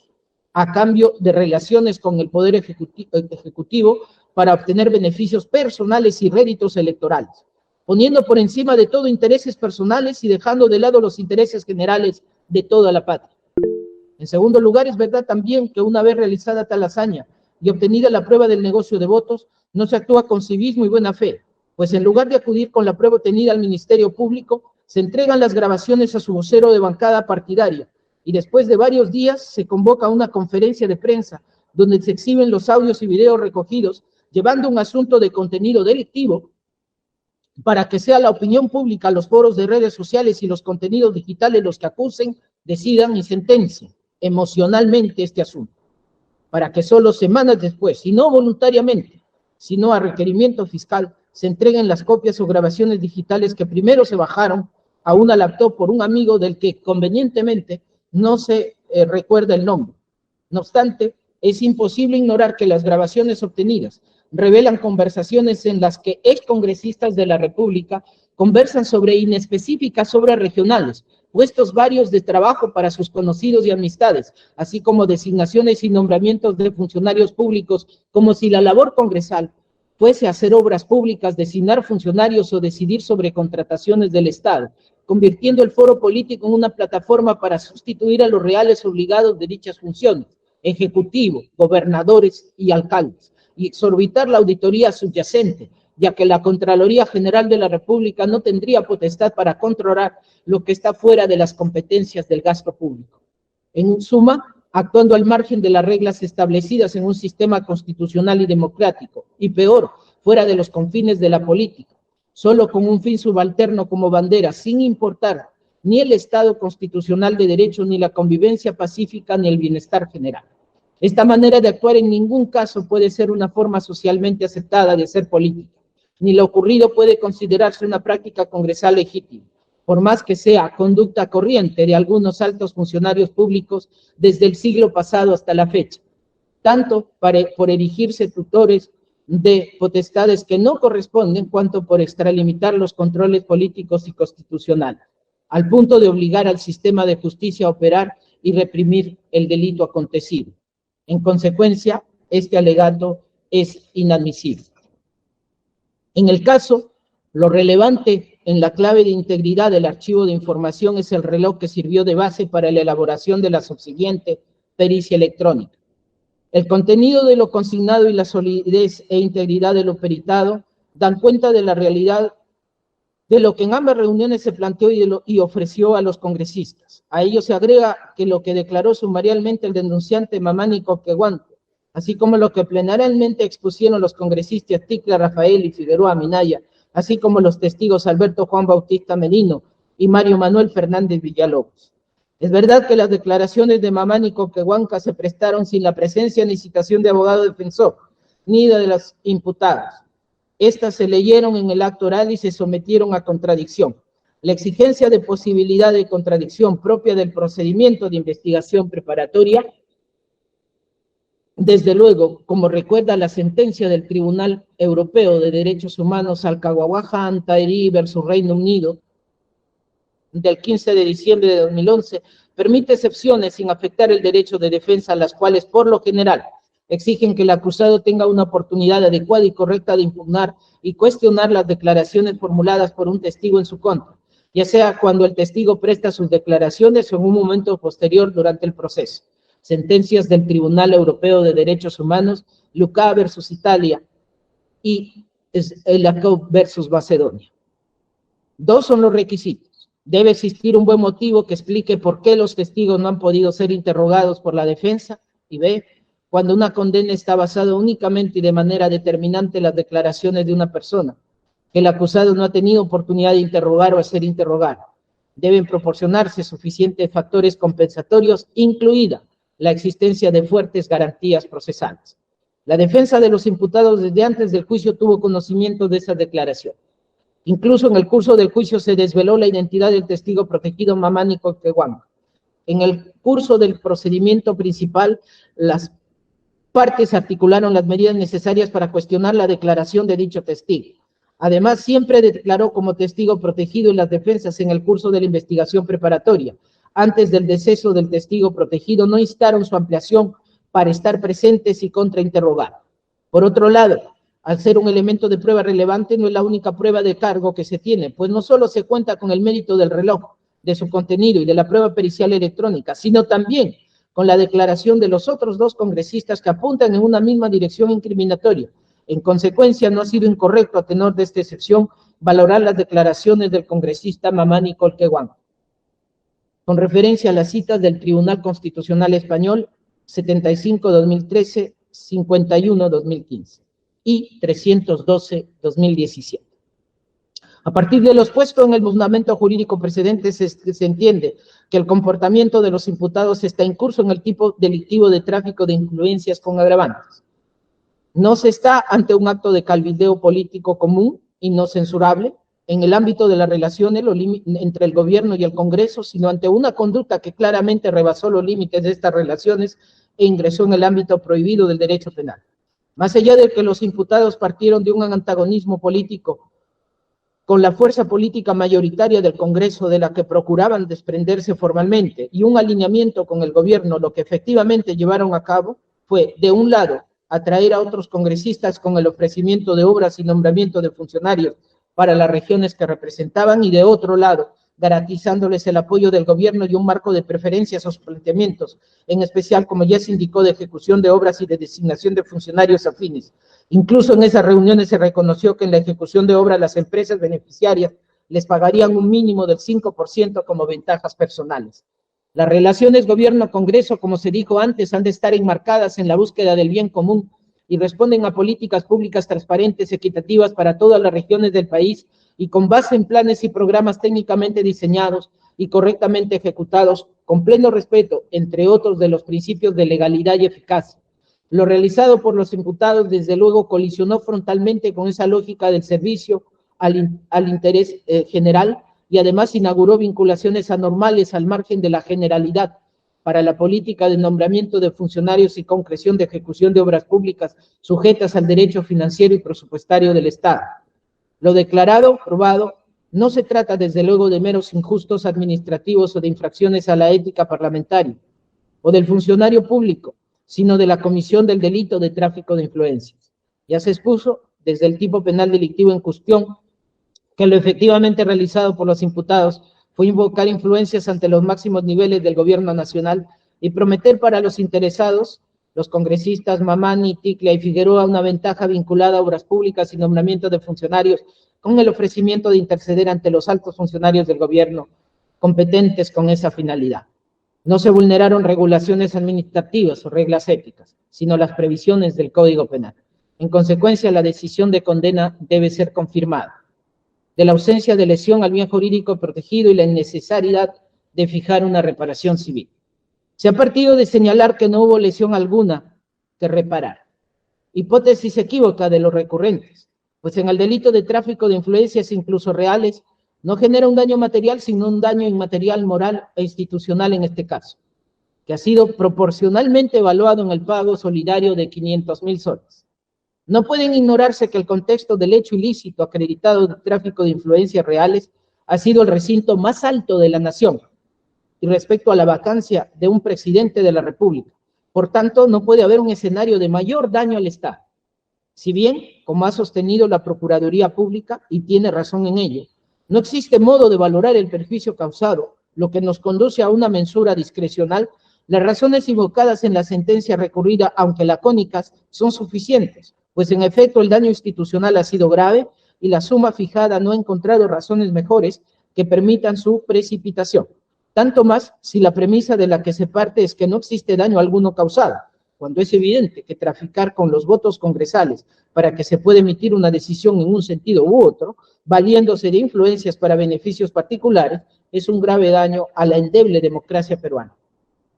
a cambio de relaciones con el Poder Ejecutivo para obtener beneficios personales y réditos electorales, poniendo por encima de todo intereses personales y dejando de lado los intereses generales de toda la patria. En segundo lugar, es verdad también que una vez realizada tal hazaña y obtenida la prueba del negocio de votos, no se actúa con civismo y buena fe, pues en lugar de acudir con la prueba obtenida al Ministerio Público, se entregan las grabaciones a su vocero de bancada partidaria, y después de varios días se convoca una conferencia de prensa donde se exhiben los audios y videos recogidos, llevando un asunto de contenido delictivo para que sea la opinión pública, los foros de redes sociales y los contenidos digitales los que acusen, decidan y sentencien emocionalmente este asunto, para que solo semanas después, y no voluntariamente, sino a requerimiento fiscal, se entreguen las copias o grabaciones digitales que primero se bajaron a una laptop por un amigo del que convenientemente no se recuerda el nombre. No obstante, es imposible ignorar que las grabaciones obtenidas revelan conversaciones en las que excongresistas de la República conversan sobre inespecíficas obras regionales, puestos varios de trabajo para sus conocidos y amistades, así como designaciones y nombramientos de funcionarios públicos, como si la labor congresal fuese hacer obras públicas, designar funcionarios o decidir sobre contrataciones del Estado, convirtiendo el foro político en una plataforma para sustituir a los reales obligados de dichas funciones, ejecutivo, gobernadores y alcaldes, y exorbitar la auditoría subyacente, ya que la Contraloría General de la República no tendría potestad para controlar lo que está fuera de las competencias del gasto público. En suma, actuando al margen de las reglas establecidas en un sistema constitucional y democrático, y peor, fuera de los confines de la política, solo con un fin subalterno como bandera, sin importar ni el Estado constitucional de derecho, ni la convivencia pacífica, ni el bienestar general. Esta manera de actuar en ningún caso puede ser una forma socialmente aceptada de hacer política, ni lo ocurrido puede considerarse una práctica congresal legítima, por más que sea conducta corriente de algunos altos funcionarios públicos desde el siglo pasado hasta la fecha, tanto por erigirse tutores de potestades que no corresponden, cuanto por extralimitar los controles políticos y constitucionales, al punto de obligar al sistema de justicia a operar y reprimir el delito acontecido. En consecuencia, este alegato es inadmisible. En el caso, lo relevante en la clave de integridad del archivo de información es el reloj que sirvió de base para la elaboración de la subsiguiente pericia electrónica. El contenido de lo consignado y la solidez e integridad de lo peritado dan cuenta de la realidad de lo que en ambas reuniones se planteó y ofreció a los congresistas. A ello se agrega que lo que declaró sumarialmente el denunciante Mamani Coquehuanco, así como lo que plenariamente expusieron los congresistas Ticla Rafael y Figueroa Minaya, así como los testigos Alberto Juan Bautista Merino y Mario Manuel Fernández Villalobos. Es verdad que las declaraciones de Mamani Coquehuanca se prestaron sin la presencia ni citación de abogado defensor, ni de las imputadas. Estas se leyeron en el acto oral y se sometieron a contradicción. La exigencia de posibilidad de contradicción propia del procedimiento de investigación preparatoria, desde luego, como recuerda la sentencia del Tribunal Europeo de Derechos Humanos Alcahuahuaja Antaherí versus Reino Unido, del 15 de diciembre de 2011, permite excepciones sin afectar el derecho de defensa, las cuales, por lo general, exigen que el acusado tenga una oportunidad adecuada y correcta de impugnar y cuestionar las declaraciones formuladas por un testigo en su contra, ya sea cuando el testigo presta sus declaraciones o en un momento posterior durante el proceso. Sentencias del Tribunal Europeo de Derechos Humanos, Lucá versus Italia y Elakov versus Macedonia. Dos son los requisitos. Debe existir un buen motivo que explique por qué los testigos no han podido ser interrogados por la defensa, y B, cuando una condena está basada únicamente y de manera determinante en las declaraciones de una persona, que el acusado no ha tenido oportunidad de interrogar o hacer interrogar. Deben proporcionarse suficientes factores compensatorios, incluida la existencia de fuertes garantías procesales. La defensa de los imputados desde antes del juicio tuvo conocimiento de esa declaración. Incluso en el curso del juicio se desveló la identidad del testigo protegido Mamani Colquehuanca. En el curso del procedimiento principal, las partes articularon las medidas necesarias para cuestionar la declaración de dicho testigo. Además, siempre declaró como testigo protegido en las defensas en el curso de la investigación preparatoria. Antes del deceso del testigo protegido, no instaron su ampliación para estar presentes y contrainterrogar. Por otro lado, al ser un elemento de prueba relevante, no es la única prueba de cargo que se tiene, pues no solo se cuenta con el mérito del reloj, de su contenido y de la prueba pericial electrónica, sino también con la declaración de los otros dos congresistas que apuntan en una misma dirección incriminatoria. En consecuencia, no ha sido incorrecto, a tenor de esta excepción, valorar las declaraciones del congresista Mamani Colquehuanca. Con referencia a las citas del Tribunal Constitucional Español 75-2013, 51-2015 y 312-2017. A partir de lo expuesto en el fundamento jurídico precedente, se entiende que el comportamiento de los imputados está incurso en el tipo delictivo de tráfico de influencias con agravantes. No se está ante un acto de cabildeo político común y no censurable en el ámbito de las relaciones entre el gobierno y el Congreso, sino ante una conducta que claramente rebasó los límites de estas relaciones e ingresó en el ámbito prohibido del derecho penal. Más allá de que los imputados partieron de un antagonismo político con la fuerza política mayoritaria del Congreso, de la que procuraban desprenderse formalmente, y un alineamiento con el gobierno, lo que efectivamente llevaron a cabo fue, de un lado, atraer a otros congresistas con el ofrecimiento de obras y nombramiento de funcionarios para las regiones que representaban, y de otro lado, garantizándoles el apoyo del gobierno y un marco de preferencias a sus planteamientos, en especial, como ya se indicó, de ejecución de obras y de designación de funcionarios afines. Incluso en esas reuniones se reconoció que en la ejecución de obras las empresas beneficiarias les pagarían un mínimo del 5% como ventajas personales. Las relaciones gobierno-congreso, como se dijo antes, han de estar enmarcadas en la búsqueda del bien común y responden a políticas públicas transparentes, equitativas para todas las regiones del país y con base en planes y programas técnicamente diseñados y correctamente ejecutados, con pleno respeto, entre otros, de los principios de legalidad y eficacia. Lo realizado por los imputados, desde luego, colisionó frontalmente con esa lógica del servicio al interés general y además inauguró vinculaciones anormales al margen de la generalidad para la política de nombramiento de funcionarios y concreción de ejecución de obras públicas sujetas al derecho financiero y presupuestario del Estado. Lo declarado, probado, no se trata desde luego de meros injustos administrativos o de infracciones a la ética parlamentaria o del funcionario público, sino de la comisión del delito de tráfico de influencias. Ya se expuso desde el tipo penal delictivo en cuestión que lo efectivamente realizado por los imputados fue invocar influencias ante los máximos niveles del gobierno nacional y prometer para los interesados, los congresistas Mamani, Ticlia y Figueroa, una ventaja vinculada a obras públicas y nombramiento de funcionarios con el ofrecimiento de interceder ante los altos funcionarios del gobierno competentes con esa finalidad. No se vulneraron regulaciones administrativas o reglas éticas, sino las previsiones del Código Penal. En consecuencia, la decisión de condena debe ser confirmada. De la ausencia de lesión al bien jurídico protegido y la innecesariedad de fijar una reparación civil. Se ha partido de señalar que no hubo lesión alguna que reparar. Hipótesis equívoca de los recurrentes, pues en el delito de tráfico de influencias, incluso reales, no genera un daño material, sino un daño inmaterial, moral e institucional en este caso, que ha sido proporcionalmente evaluado en el pago solidario de 500.000 soles. No pueden ignorarse que el contexto del hecho ilícito acreditado de tráfico de influencias reales ha sido el recinto más alto de la nación y respecto a la vacancia de un presidente de la República. Por tanto, no puede haber un escenario de mayor daño al Estado. Si bien, como ha sostenido la Procuraduría Pública, y tiene razón en ello, no existe modo de valorar el perjuicio causado, lo que nos conduce a una mensura discrecional, las razones invocadas en la sentencia recurrida, aunque lacónicas, son suficientes, pues en efecto el daño institucional ha sido grave y la suma fijada no ha encontrado razones mejores que permitan su precipitación. Tanto más si la premisa de la que se parte es que no existe daño alguno causado, cuando es evidente que traficar con los votos congresales para que se pueda emitir una decisión en un sentido u otro, valiéndose de influencias para beneficios particulares, es un grave daño a la endeble democracia peruana.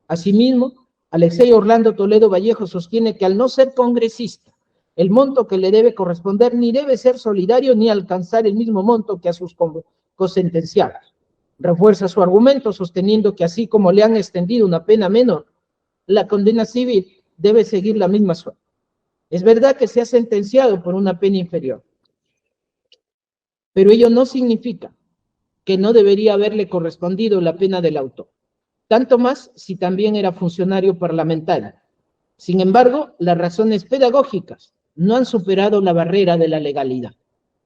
Asimismo, Alexei Orlando Toledo Vallejo sostiene que al no ser congresista, el monto que le debe corresponder ni debe ser solidario ni alcanzar el mismo monto que a sus cosentenciados. Refuerza su argumento sosteniendo que así como le han extendido una pena menor, la condena civil debe seguir la misma suerte. Es verdad que se ha sentenciado por una pena inferior, pero ello no significa que no debería haberle correspondido la pena del autor, tanto más si también era funcionario parlamentario. Sin embargo, las razones pedagógicas no han superado la barrera de la legalidad.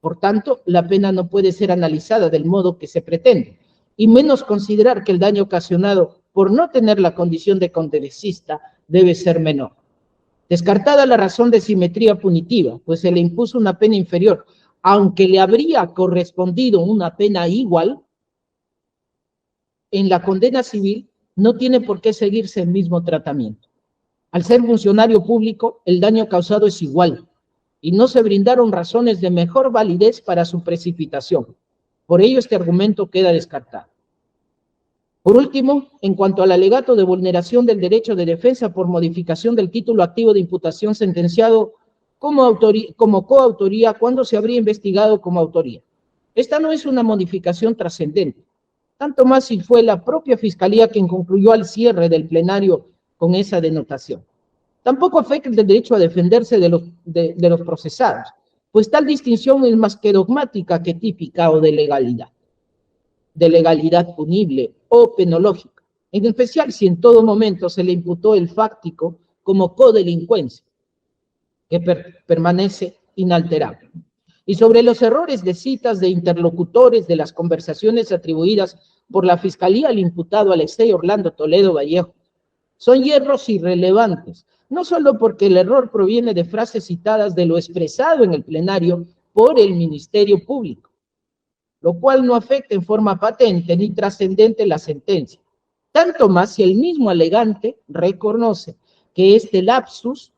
Por tanto, la pena no puede ser analizada del modo que se pretende, y menos considerar que el daño ocasionado por no tener la condición de congresista debe ser menor. Descartada la razón de simetría punitiva, pues se le impuso una pena inferior, aunque le habría correspondido una pena igual, en la condena civil no tiene por qué seguirse el mismo tratamiento. Al ser funcionario público, el daño causado es igual, y no se brindaron razones de mejor validez para su precipitación. Por ello, este argumento queda descartado. Por último, en cuanto al alegato de vulneración del derecho de defensa por modificación del título activo de imputación sentenciado como coautoría cuando se habría investigado como autoría. Esta no es una modificación trascendente, tanto más si fue la propia Fiscalía quien concluyó al cierre del plenario con esa denotación. Tampoco afecta el derecho a defenderse de los procesados, pues tal distinción es más que dogmática que típica o de legalidad punible o penológica, en especial si en todo momento se le imputó el fáctico como codelincuencia, que permanece inalterable. Y sobre los errores de citas de interlocutores de las conversaciones atribuidas por la Fiscalía al imputado Alexei Orlando Toledo Vallejo, son hierros irrelevantes, no solo porque el error proviene de frases citadas de lo expresado en el plenario por el Ministerio Público, lo cual no afecta en forma patente ni trascendente la sentencia, tanto más si el mismo alegante reconoce que este lapsus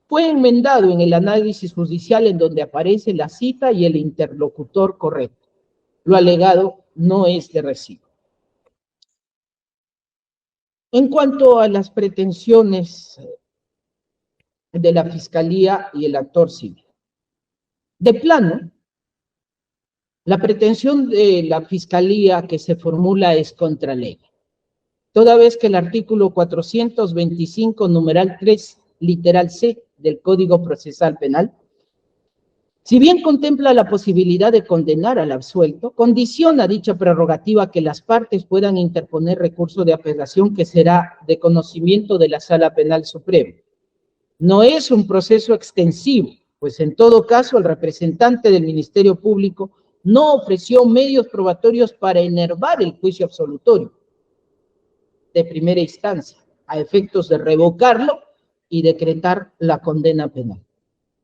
fue enmendado en el análisis judicial en donde aparece la cita y el interlocutor correcto. Lo alegado no es de recibo. En cuanto a las pretensiones de la Fiscalía y el actor civil, de plano, la pretensión de la Fiscalía que se formula es contra ley, toda vez que el artículo 425, numeral 3, literal C del Código Procesal Penal, si bien contempla la posibilidad de condenar al absuelto, condiciona dicha prerrogativa que las partes puedan interponer recurso de apelación que será de conocimiento de la Sala Penal Suprema. No es un proceso extensivo, pues en todo caso el representante del Ministerio Público no ofreció medios probatorios para enervar el juicio absolutorio de primera instancia, a efectos de revocarlo y decretar la condena penal.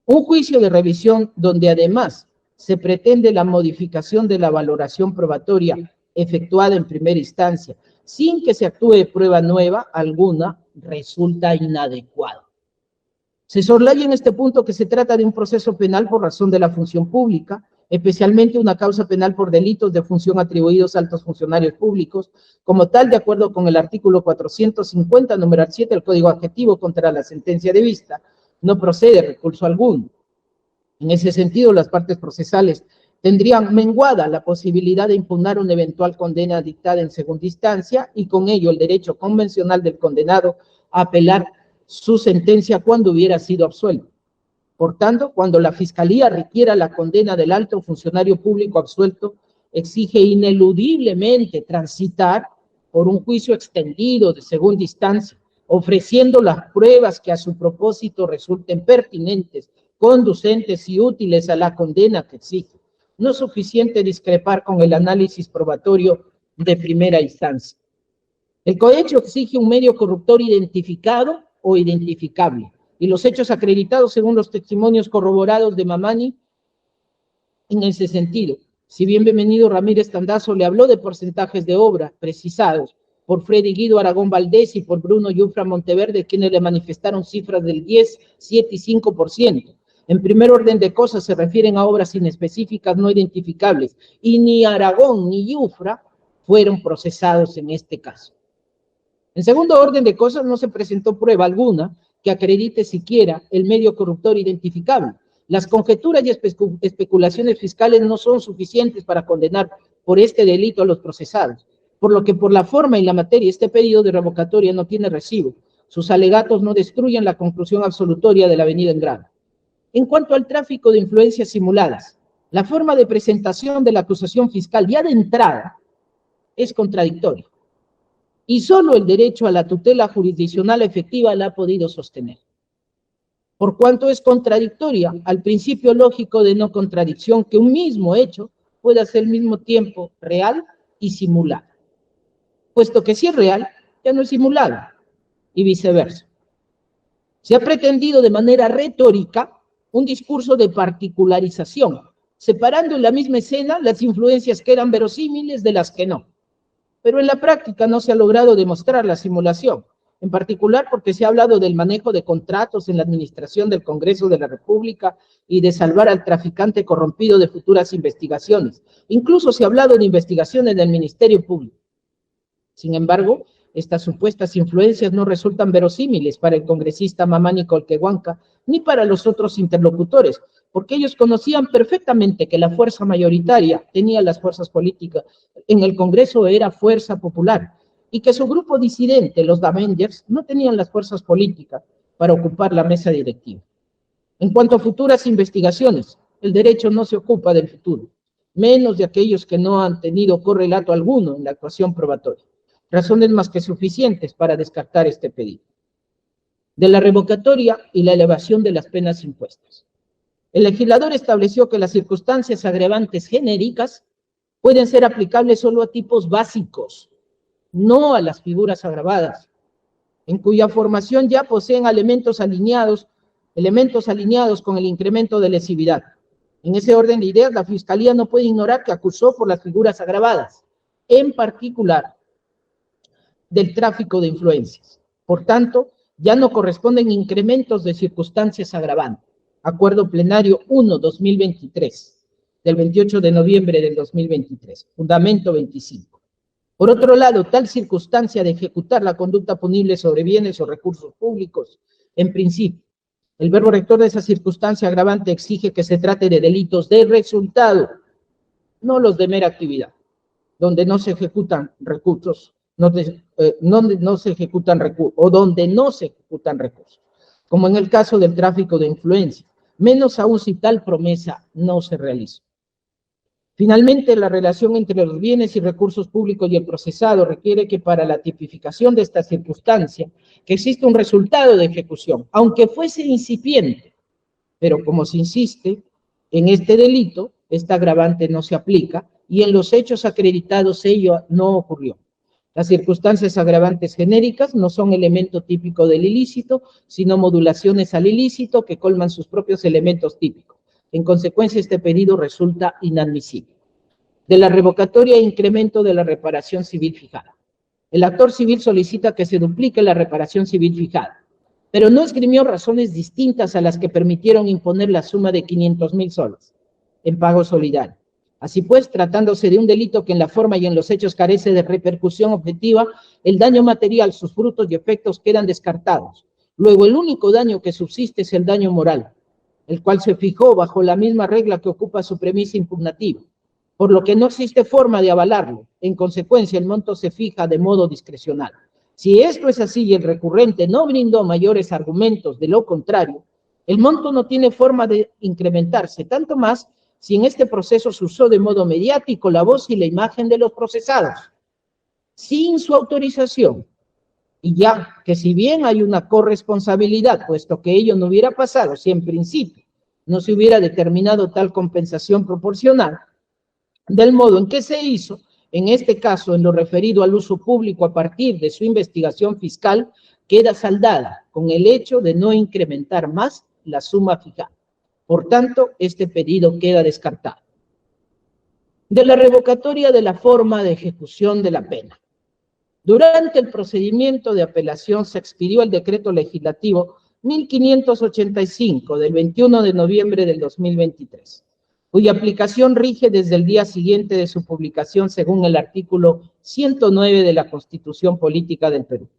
Un juicio de revisión donde además se pretende la modificación de la valoración probatoria efectuada en primera instancia, sin que se actúe de prueba nueva alguna, resulta inadecuado. Se soslaya en este punto que se trata de un proceso penal por razón de la función pública, especialmente una causa penal por delitos de función atribuidos a altos funcionarios públicos, como tal, de acuerdo con el artículo 450, numeral 7 del Código Adjetivo contra la sentencia de vista, no procede recurso alguno. En ese sentido, las partes procesales tendrían menguada la posibilidad de impugnar una eventual condena dictada en segunda instancia y con ello el derecho convencional del condenado a apelar su sentencia cuando hubiera sido absuelto. Por tanto, cuando la Fiscalía requiera la condena del alto funcionario público absuelto, exige ineludiblemente transitar por un juicio extendido de segunda instancia, ofreciendo las pruebas que a su propósito resulten pertinentes, conducentes y útiles a la condena que exige. No es suficiente discrepar con el análisis probatorio de primera instancia. El cohecho exige un medio corruptor identificado o identificable, y los hechos acreditados según los testimonios corroborados de Mamani en ese sentido. Si bien Bienvenido Ramírez Tandazo le habló de porcentajes de obra precisados por Freddy Guido Aragón Valdés y por Bruno Yufra Monteverde, quienes le manifestaron cifras del 10, 7 y 5%. En primer orden de cosas se refieren a obras inespecíficas no identificables, y ni Aragón ni Yufra fueron procesados en este caso. En segundo orden de cosas, no se presentó prueba alguna que acredite siquiera el medio corruptor identificable. Las conjeturas y especulaciones fiscales no son suficientes para condenar por este delito a los procesados, por lo que por la forma y la materia este pedido de revocatoria no tiene recibo. Sus alegatos no destruyen la conclusión absolutoria de la venida en grano. En cuanto al tráfico de influencias simuladas, la forma de presentación de la acusación fiscal ya de entrada es contradictoria y solo el derecho a la tutela jurisdiccional efectiva la ha podido sostener. Por cuanto es contradictoria al principio lógico de no contradicción que un mismo hecho pueda ser al mismo tiempo real y simulado, puesto que si es real, ya no es simulado, y viceversa. Se ha pretendido de manera retórica un discurso de particularización, separando en la misma escena las influencias que eran verosímiles de las que no. Pero en la práctica no se ha logrado demostrar la simulación, en particular porque se ha hablado del manejo de contratos en la administración del Congreso de la República y de salvar al traficante corrompido de futuras investigaciones. Incluso se ha hablado de investigaciones del Ministerio Público. Sin embargo, estas supuestas influencias no resultan verosímiles para el congresista Mamani Colquehuanca ni para los otros interlocutores, porque ellos conocían perfectamente que la fuerza mayoritaria tenía las fuerzas políticas en el Congreso, era fuerza popular, y que su grupo disidente, los Avengers, no tenían las fuerzas políticas para ocupar la mesa directiva. En cuanto a futuras investigaciones, el derecho no se ocupa del futuro, menos de aquellos que no han tenido correlato alguno en la actuación probatoria. Razones más que suficientes para descartar este pedido. De la revocatoria y la elevación de las penas impuestas. El legislador estableció que las circunstancias agravantes genéricas pueden ser aplicables solo a tipos básicos, no a las figuras agravadas, en cuya formación ya poseen elementos alineados con el incremento de lesividad. En ese orden de ideas, la Fiscalía no puede ignorar que acusó por las figuras agravadas, en particular del tráfico de influencias. Por tanto, ya no corresponden incrementos de circunstancias agravantes. Acuerdo Plenario 1/2023, del 28 de noviembre del 2023, fundamento 25. Por otro lado, tal circunstancia de ejecutar la conducta punible sobre bienes o recursos públicos, en principio, el verbo rector de esa circunstancia agravante exige que se trate de delitos de resultado, no los de mera actividad, donde no se ejecutan recursos, donde no se ejecutan recursos, como en el caso del tráfico de influencia, menos aún si tal promesa no se realizó. Finalmente, la relación entre los bienes y recursos públicos y el procesado requiere que para la tipificación de esta circunstancia, que exista un resultado de ejecución, aunque fuese incipiente, pero como se insiste en este delito, esta agravante no se aplica y en los hechos acreditados ello no ocurrió. Las circunstancias agravantes genéricas no son elemento típico del ilícito, sino modulaciones al ilícito que colman sus propios elementos típicos. En consecuencia, este pedido resulta inadmisible. De la revocatoria e incremento de la reparación civil fijada. El actor civil solicita que se duplique la reparación civil fijada, pero no esgrimió razones distintas a las que permitieron imponer la suma de 500.000 soles en pago solidario. Así pues, tratándose de un delito que en la forma y en los hechos carece de repercusión objetiva, el daño material, sus frutos y efectos quedan descartados. Luego, el único daño que subsiste es el daño moral, el cual se fijó bajo la misma regla que ocupa su premisa impugnativa, por lo que no existe forma de avalarlo. En consecuencia, el monto se fija de modo discrecional. Si esto es así y el recurrente no brindó mayores argumentos de lo contrario, el monto no tiene forma de incrementarse, tanto más si en este proceso se usó de modo mediático la voz y la imagen de los procesados, sin su autorización, y ya que si bien hay una corresponsabilidad, puesto que ello no hubiera pasado si en principio no se hubiera determinado tal compensación proporcional, del modo en que se hizo, en este caso en lo referido al uso público a partir de su investigación fiscal, queda saldada con el hecho de no incrementar más la suma fijada. Por tanto, este pedido queda descartado. De la revocatoria de la forma de ejecución de la pena. Durante el procedimiento de apelación se expidió el decreto legislativo 1585 del 21 de noviembre del 2023, cuya aplicación rige desde el día siguiente de su publicación según el artículo 109 de la Constitución Política del Perú.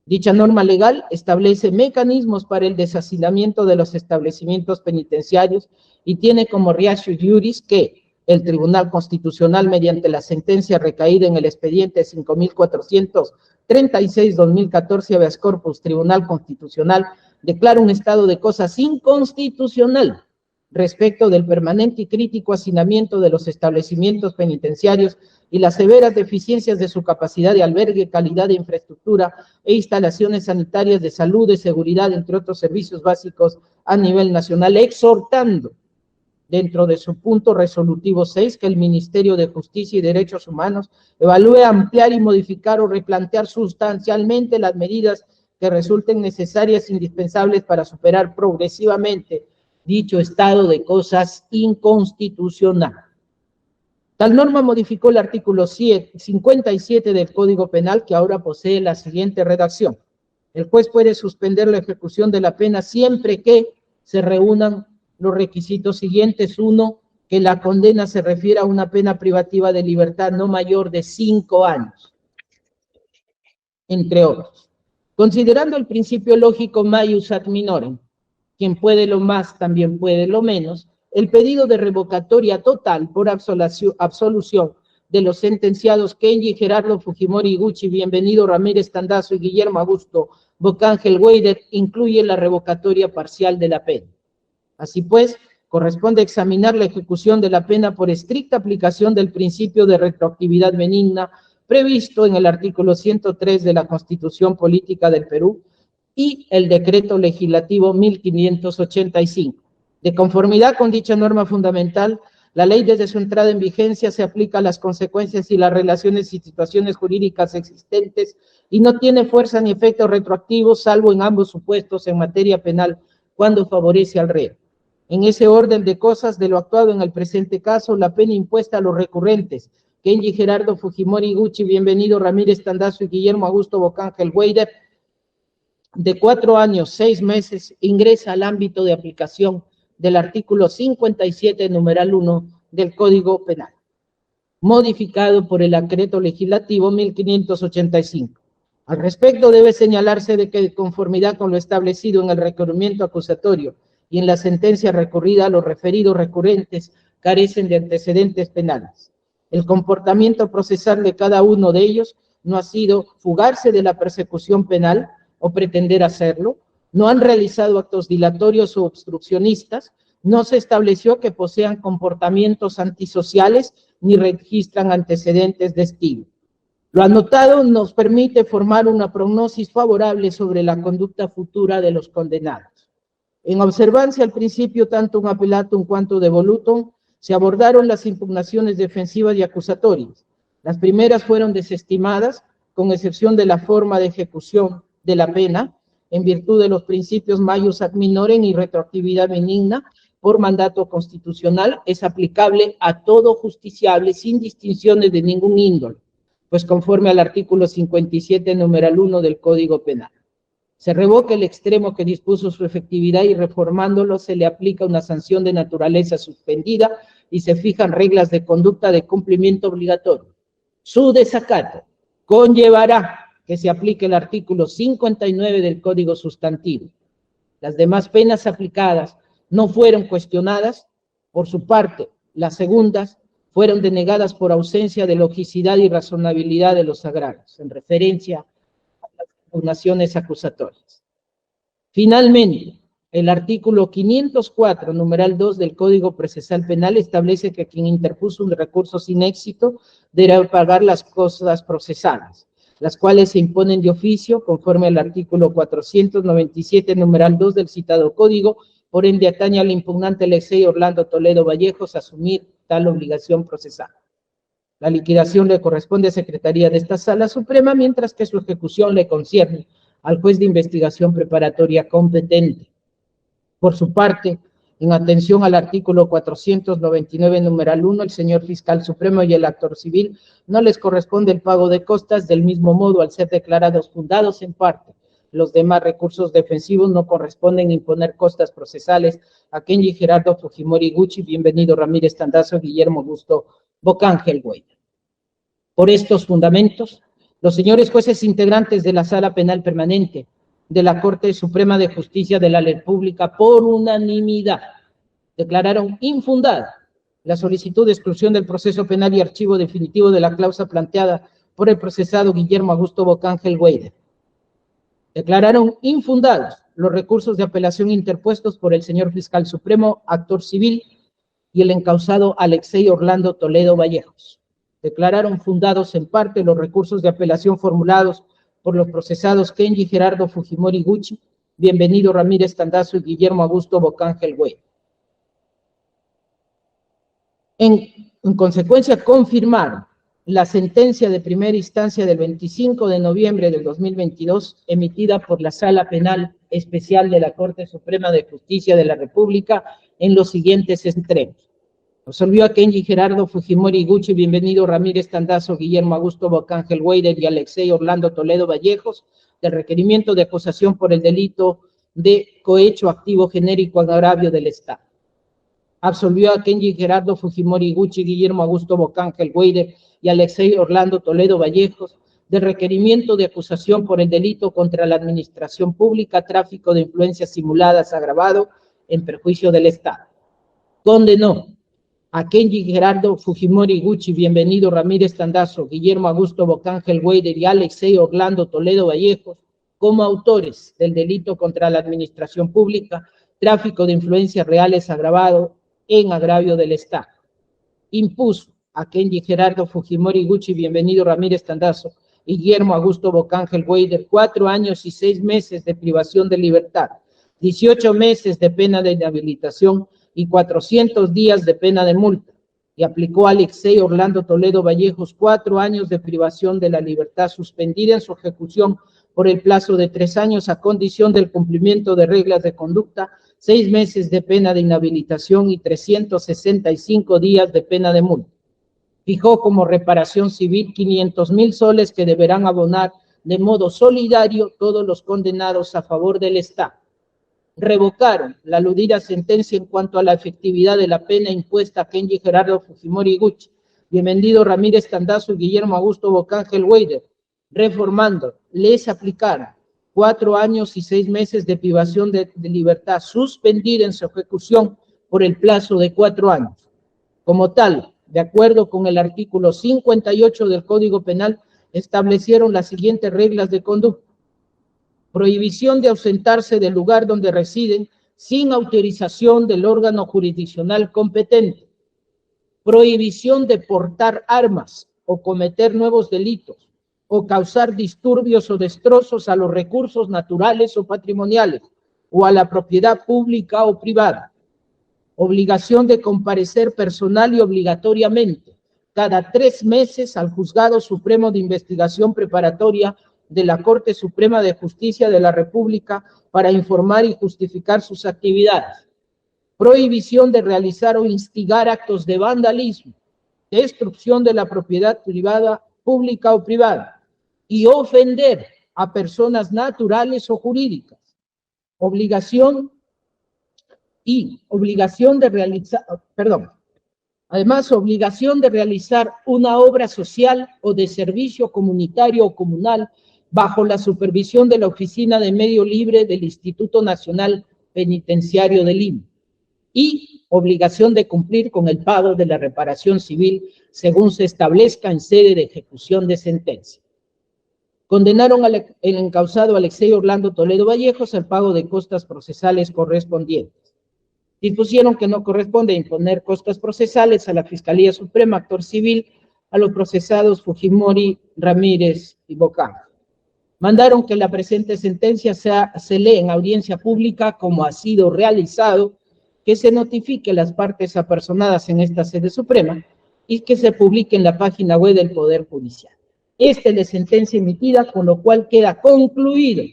Dicha norma legal establece mecanismos para el deshacinamiento de los establecimientos penitenciarios y tiene como ratio juris que el Tribunal Constitucional, mediante la sentencia recaída en el expediente 5436-2014 habeas corpus Tribunal Constitucional, declara un estado de cosas inconstitucional respecto del permanente y crítico hacinamiento de los establecimientos penitenciarios y las severas deficiencias de su capacidad de albergue, calidad de infraestructura e instalaciones sanitarias de salud, de seguridad, entre otros servicios básicos a nivel nacional, exhortando dentro de su punto resolutivo 6 que el Ministerio de Justicia y Derechos Humanos evalúe ampliar y modificar o replantear sustancialmente las medidas que resulten necesarias e indispensables para superar progresivamente dicho estado de cosas inconstitucional. Tal norma modificó el artículo 57 del Código Penal, que ahora posee la siguiente redacción. El juez puede suspender la ejecución de la pena siempre que se reúnan los requisitos siguientes. 1, que la condena se refiera a una pena privativa de libertad no mayor de 5 años, entre otros. Considerando el principio lógico maius ad minorem, quien puede lo más también puede lo menos, el pedido de revocatoria total por absolución de los sentenciados Kenji Gerardo Fujimori Iguchi, Bienvenido Ramírez Tandazo y Guillermo Augusto Bocángel Weider incluye la revocatoria parcial de la pena. Así pues, corresponde examinar la ejecución de la pena por estricta aplicación del principio de retroactividad benigna previsto en el artículo 103 de la Constitución Política del Perú y el Decreto Legislativo 1585. De conformidad con dicha norma fundamental, la ley desde su entrada en vigencia se aplica a las consecuencias y las relaciones y situaciones jurídicas existentes y no tiene fuerza ni efecto retroactivo, salvo en ambos supuestos en materia penal, cuando favorece al reo. En ese orden de cosas, de lo actuado en el presente caso, la pena impuesta a los recurrentes, Kenji Gerardo Fujimori Iguchi, Bienvenido Ramírez Tandazo y Guillermo Augusto Bocángel Weider, de 4 años, 6 meses, ingresa al ámbito de aplicación del artículo 57, numeral 1 del Código Penal, modificado por el Decreto Legislativo 1585. Al respecto, debe señalarse de que, de conformidad con lo establecido en el requerimiento acusatorio y en la sentencia recurrida, los referidos recurrentes carecen de antecedentes penales. El comportamiento procesal de cada uno de ellos no ha sido fugarse de la persecución penal o pretender hacerlo, no han realizado actos dilatorios o obstruccionistas, no se estableció que posean comportamientos antisociales ni registran antecedentes de estilo. Lo anotado nos permite formar una prognosis favorable sobre la conducta futura de los condenados. En observancia al principio tanto un appellatum cuanto devolutum, se abordaron las impugnaciones defensivas y acusatorias. Las primeras fueron desestimadas, con excepción de la forma de ejecución de la pena, en virtud de los principios maius ad minorem y retroactividad benigna, por mandato constitucional, es aplicable a todo justiciable sin distinciones de ningún índole, pues conforme al artículo 57, numeral 1 del Código Penal. Se revoca el extremo que dispuso su efectividad y reformándolo se le aplica una sanción de naturaleza suspendida y se fijan reglas de conducta de cumplimiento obligatorio. Su desacato conllevará que se aplique el artículo 59 del Código Sustantivo. Las demás penas aplicadas no fueron cuestionadas. Por su parte, las segundas fueron denegadas por ausencia de logicidad y razonabilidad de los agravios, en referencia a las impugnaciones acusatorias. Finalmente, el artículo 504, numeral 2 del Código Procesal Penal establece que quien interpuso un recurso sin éxito deberá pagar las costas procesales, las cuales se imponen de oficio conforme al artículo 497, numeral 2 del citado código. Por ende, atañe al impugnante Alexei Orlando Toledo Vallejos asumir tal obligación procesal. La liquidación le corresponde a Secretaría de esta Sala Suprema, mientras que su ejecución le concierne al juez de investigación preparatoria competente. Por su parte, en atención al artículo 499, numeral 1, el señor fiscal supremo y el actor civil no les corresponde el pago de costas, del mismo modo, al ser declarados fundados en parte. Los demás recursos defensivos no corresponden imponer costas procesales a Kenji Gerardo Fujimori Iguchi, Bienvenido Ramírez Tandazo, Guillermo Augusto Bocángel Weider. Por estos fundamentos, Los señores jueces integrantes de la Sala Penal Permanente de la Corte Suprema de Justicia de la República, por unanimidad, declararon infundada la solicitud de exclusión del proceso penal y archivo definitivo de la causa planteada por el procesado Guillermo Augusto Bocángel Weider. Declararon infundados los recursos de apelación interpuestos por el señor fiscal supremo, actor civil, y el encausado Alexei Orlando Toledo Vallejos. Declararon fundados en parte los recursos de apelación formulados por los procesados Kenji Gerardo Fujimori Gucci, Bienvenido Ramírez Tandazo y Guillermo Augusto Bocángel Weider. En consecuencia, confirmaron la sentencia de primera instancia del 25 de noviembre del 2022, emitida por la Sala Penal Especial de la Corte Suprema de Justicia de la República, en los siguientes extremos. Absolvió a Kenji Gerardo Fujimori Gucci, Bienvenido Ramírez Tandazo, Guillermo Augusto Bocángel Weider y Alexei Orlando Toledo Vallejos del requerimiento de acusación por el delito de cohecho activo genérico agravio del Estado. Absolvió a Kenji Gerardo Fujimori Gucci, Guillermo Augusto Bocángel Weider y Alexei Orlando Toledo Vallejos del requerimiento de acusación por el delito contra la administración pública, tráfico de influencias simuladas agravado en perjuicio del Estado. Condenó a Kenji Gerardo Fujimori Gucci, Bienvenido Ramírez Tandazo, Guillermo Augusto Bocángel Weider y Alexei Orlando Toledo Vallejos como autores del delito contra la administración pública, tráfico de influencias reales agravado en agravio del Estado. Impuso a Kenji Gerardo Fujimori Gucci, Bienvenido Ramírez Tandazo y Guillermo Augusto Bocángel Weider 4 años y 6 meses de privación de libertad, 18 meses de pena de inhabilitación y 400 días de pena de multa, y aplicó a Alexei Orlando Toledo Vallejos 4 años de privación de la libertad suspendida en su ejecución por el plazo de 3 años a condición del cumplimiento de reglas de conducta, 6 meses de pena de inhabilitación y 365 días de pena de multa. Fijó como reparación civil 500,000 soles que deberán abonar de modo solidario todos los condenados a favor del Estado. Revocaron la aludida sentencia en cuanto a la efectividad de la pena impuesta a Kenji Gerardo Fujimori Gucci, Bienvenido Ramírez Tandazo y Guillermo Augusto Bocángel Weider, reformando, les aplicaron 4 años y 6 meses de privación de libertad suspendida en su ejecución por el plazo de 4 años. Como tal, de acuerdo con el artículo 58 del Código Penal, establecieron las siguientes reglas de conducta. Prohibición de ausentarse del lugar donde residen sin autorización del órgano jurisdiccional competente. Prohibición de portar armas o cometer nuevos delitos o causar disturbios o destrozos a los recursos naturales o patrimoniales o a la propiedad pública o privada. Obligación de comparecer personal y obligatoriamente cada 3 meses al Juzgado Supremo de Investigación Preparatoria de la Corte Suprema de Justicia de la República para informar y justificar sus actividades. Prohibición de realizar o instigar actos de vandalismo, destrucción de la propiedad privada, pública o privada, y ofender a personas naturales o jurídicas. Obligación de realizar una obra social o de servicio comunitario o comunal bajo la supervisión de la Oficina de Medio Libre del Instituto Nacional Penitenciario de Lima, y obligación de cumplir con el pago de la reparación civil según se establezca en sede de ejecución de sentencia. Condenaron al encausado Alexei Orlando Toledo Vallejos al pago de costas procesales correspondientes. Dispusieron que no corresponde imponer costas procesales a la Fiscalía Suprema, actor civil, a los procesados Fujimori, Ramírez y Bocángel. Mandaron que la presente sentencia se lee en audiencia pública como ha sido realizado, que se notifique a las partes apersonadas en esta sede suprema y que se publique en la página web del Poder Judicial. Esta es la sentencia emitida, con lo cual queda concluido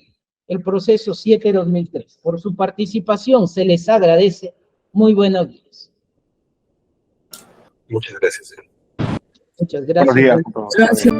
el proceso 7-2003. Por su participación se les agradece. Muy buenos días. Muchas gracias. Muchas gracias. Buenos días. Gracias.